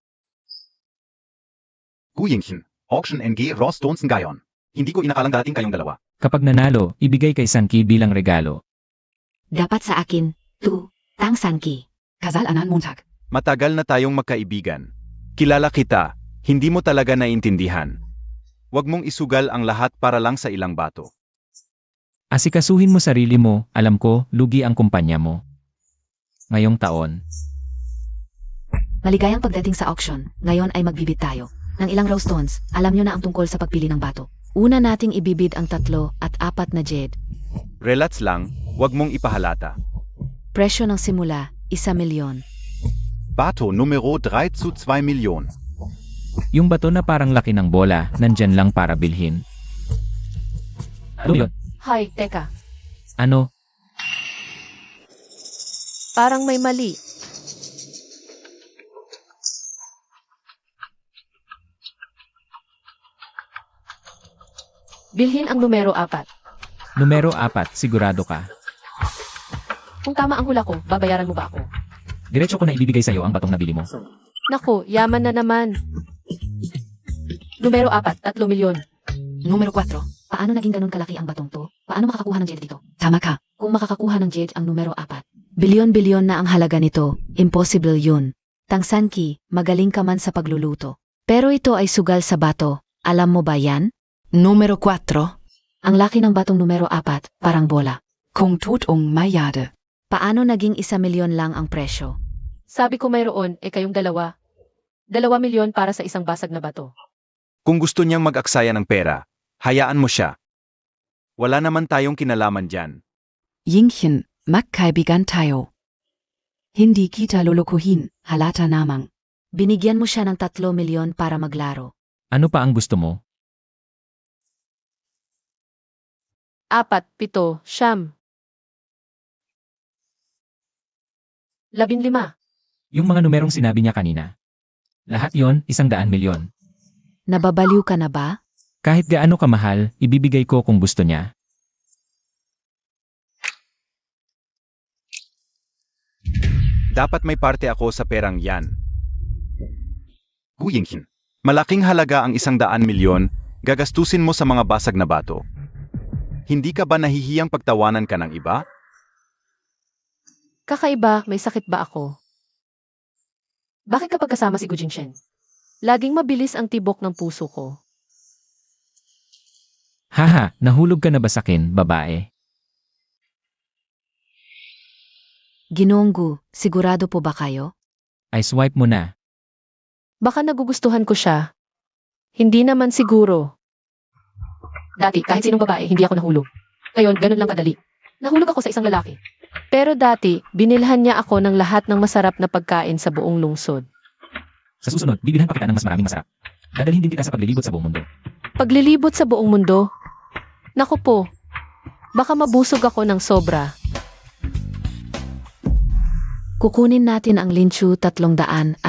Guyingchen, auction NG Rostowns ngayon. Hindi ko inakalang dating kayong dalawa. Kapag nanalo, ibigay kay Sanki bilang regalo. Dapat sa akin. 2. Tang Sanki. Kasal anan Montag. Matagal na tayong magkaibigan. Kilala kita, hindi mo talaga naintindihan. Huwag mong isugal ang lahat para lang sa ilang bato. Asikasuhin mo sarili mo, alam ko, lugi ang kumpanya mo. Ngayong taon, Maligayang pagdating sa auction. Ngayon ay magbibid tayo. Ng ilang rose stones, alam nyo na ang tungkol sa pagpili ng bato. Una nating ibibid ang 3 at 4 na jade. Relax lang, huwag mong ipahalata. Presyo ng simula, 1,000,000. Bato numero 3 zu 2 Millionen. yung bato na parang laki ng bola, nandyan lang para bilhin. Ano yun? Hay, teka. Ano? Parang may mali. Bilhin ang numero 4. Numero 4, sigurado ka. Kung tama ang hula ko, babayaran mo ba ako? Diretso ko na ibibigay sa'yo ang batong nabili mo. Naku, yaman na naman. Numero 4, 3 milyon. Numero 4. Paano naging ganun kalaki ang batong to? Paano makakakuha ng jade dito? Tama ka. Kung makakakuha ng jade ang numero 4. Bilyon-bilyon na ang halaga nito. Impossible yun. Tangsanki, magaling ka man sa pagluluto. Pero ito ay sugal sa bato. Alam mo ba yan? Numero 4. Ang laki ng batong numero 4, parang bola. Kung tutong mayade. Paano naging 1,000,000 lang ang presyo? Sabi ko mayroon, kayong dalawa. 2 milyon para sa isang basag na bato. Kung gusto niyang mag-aksaya ng pera, hayaan mo siya. Wala naman tayong kinalaman dyan. Yingchen, magkaibigan tayo. Hindi kita lolokohin, halata namang. Binigyan mo siya ng 3 milyon para maglaro. Ano pa ang gusto mo? 4, 7, siyam. 15. Yung mga numerong sinabi niya kanina. Lahat yon 100 milyon. Nababaliw ka na ba? Kahit gaano kamahal, ibibigay ko kung gusto niya. Dapat may parte ako sa perang yan. Guyinghin, malaking halaga ang 100 milyon, gagastusin mo sa mga basag na bato. Hindi ka ba nahihiyang pagtawanan ka ng iba? Kakaiba, may sakit ba ako? Bakit kapag kasama si Gu Jingshen? Laging mabilis ang tibok ng puso ko. Haha, nahulog ka na ba sakin, babae? Ginonggu, sigurado po ba kayo? Ay swipe mo na. Baka nagugustuhan ko siya. Hindi naman siguro. Dati, kahit sinong babae, hindi ako nahulog. Ngayon, ganun lang kadali. Nahulog ako sa isang lalaki. Pero dati, binilhan niya ako ng lahat ng masarap na pagkain sa buong lungsod. Sa susunod, bibilhan pa kita ng mas maraming masarap. Dadalhin din kita sa paglilibot sa buong mundo. Paglilibot sa buong mundo? Naku po, baka mabusog ako ng sobra. Kukunin natin ang linchu 360.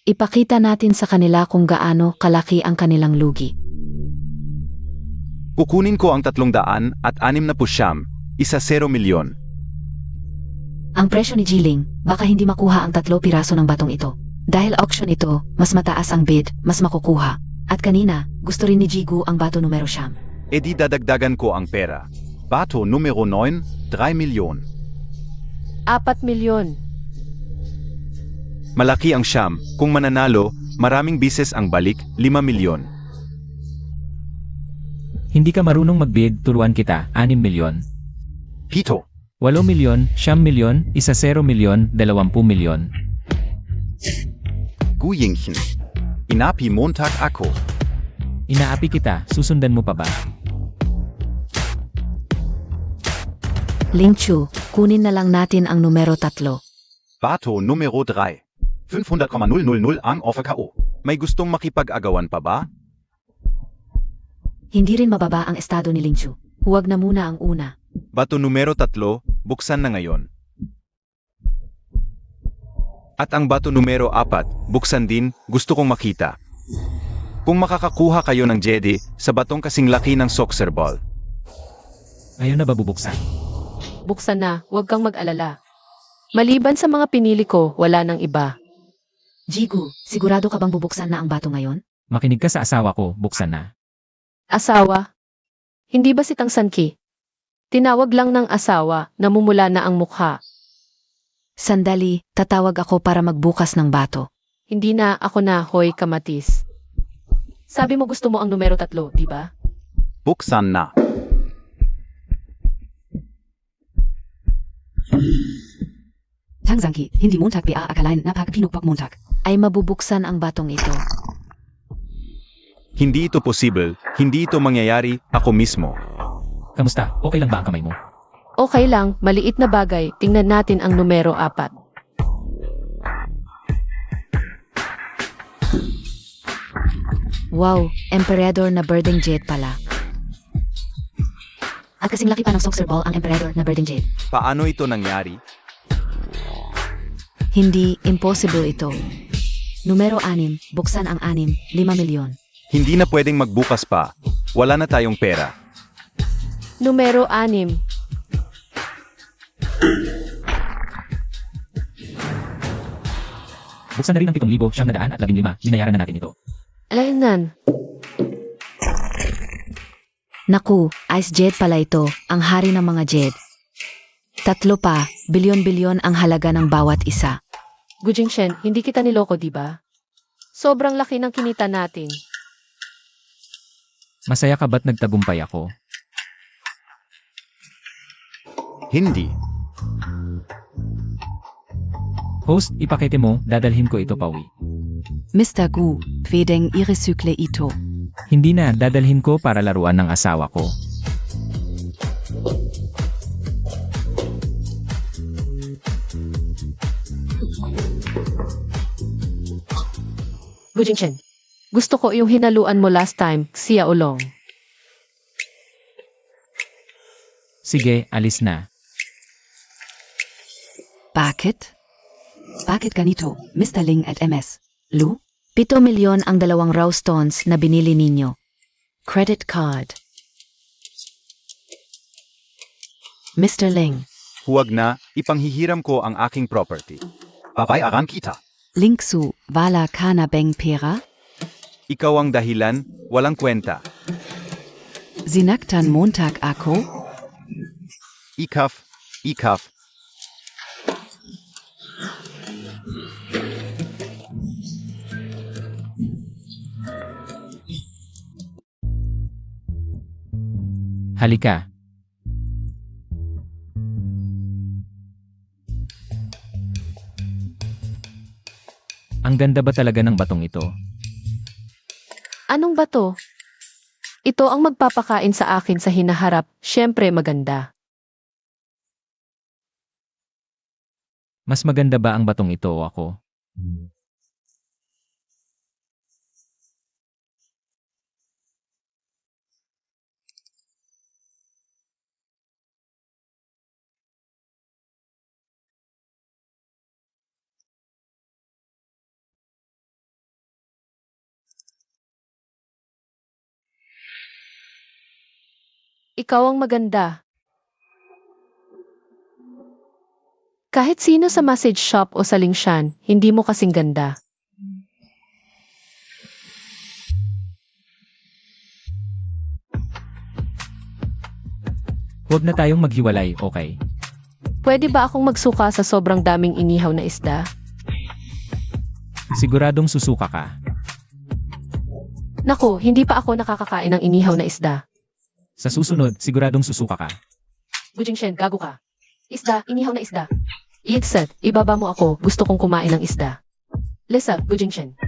Ipakita natin sa kanila kung gaano kalaki ang kanilang lugi. Kukunin ko ang 360, 0 milyon. Ang presyo ni Jiling, baka hindi makuha ang 3 piraso ng batong ito. Dahil auction ito, mas mataas ang bid, mas makukuha. At kanina, gusto rin ni Jigu ang bato numero 9. E di dadagdagan ko ang pera. Bato numero 9, 3 milyon. 4 milyon. Malaki ang siyam, kung mananalo, maraming bises ang balik, 5 milyon. Hindi ka marunong magbid, turuan kita, 6 milyon. Pito, 8 milyon, 9 milyon, 10 milyon, 20 milyon. Guyingchen. Inapi Montag ako. Inaapi kita, susundan mo pa ba? Lingchu, kunin na lang natin ang numero 3. Bato numero 3. 500,000 ang offer KO. May gustong makipag-agawan pa ba? Hindi rin mababa ang estado ni Lingchu. Huwag na muna ang una. Bato numero 3, buksan na ngayon. At ang bato numero 4, buksan din, gusto kong makita. Kung makakakuha kayo ng Jedi sa batong kasing laki ng soccer ball. Ngayon na ba bubuksan? Buksan na, huwag kang mag-alala. Maliban sa mga pinili ko, wala nang iba. Jigu, sigurado ka bang bubuksan na ang bato ngayon? Makinig ka sa asawa ko, buksan na. Asawa? Hindi ba si Tangsanki? Tinawag lang ng asawa, namumula na ang mukha. Sandali, tatawag ako para magbukas ng bato. Hindi na ako na, hoy kamatis. Sabi mo gusto mo ang numero 3, di ba? Buksan na. Tangsanki, hindi Montag ba akalain napakapinupag Montag. Ay mabubuksan ang batong ito. Hindi ito possible, hindi ito mangyayari, ako mismo. Kamusta? Okay lang ba ang kamay mo? Okay lang, maliit na bagay, tingnan natin ang numero 4. Wow, Emperador na birding jet pala. At kasing laki pa ng soccer ball ang Emperador na birding jet. Paano ito nangyari? Hindi, impossible ito. Numero 6, buksan ang 6, 5 milyon. Hindi na pwedeng magbukas pa. Wala na tayong pera. Numero 6. Buksan na rin ang 7,915. Binayaran na natin ito. Alaynan. Naku, Ice Jet pala ito, ang hari ng mga jet. 3 pa, bilyon-bilyon ang halaga ng bawat isa. Gu Jingshen, hindi kita niloko, di ba? Sobrang laki ng kinita natin. Masaya ka ba't nagtagumpay ako? Hindi. Host, ipakete mo, dadalhin ko ito pauwi. Mr. Gu, pwedeng iresykle ito. Hindi na, dadalhin ko para laruan ng asawa ko. Gu Jingshen, gusto ko yung hinaluan mo last time, Xia Olong. Sige, alis na. Bakit? Bakit ganito, Mr. Ling at MS? Lu? 7 milyon ang 2 raw stones na binili ninyo. Credit card. Mr. Ling, Huwag na, ipanghihiram ko ang aking property. Babayaran kita. Linksu, wala ka na bang pera? Ikaw ang dahilan, walang kwenta. Sinaktan Montag ako? Ikaf. Halika. Ang ganda ba talaga ng batong ito? Anong bato? Ito ang magpapakain sa akin sa hinaharap, syempre maganda. Mas maganda ba ang batong ito o ako? Ikaw ang maganda. Kahit sino sa message shop o sa Lingshan, hindi mo kasing ganda. Huwag na tayong maghiwalay, okay? Pwede ba akong magsuka sa sobrang daming inihaw na isda? Siguradong susuka ka. Naku, hindi pa ako nakakakain ng inihaw na isda. Sa susunod, siguradong susuka ka. Gu Jingshen, gago ka. Isda, inihaw na isda. Itset, ibaba mo ako, gusto kong kumain ng isda. Lisa, Gu Jingshen.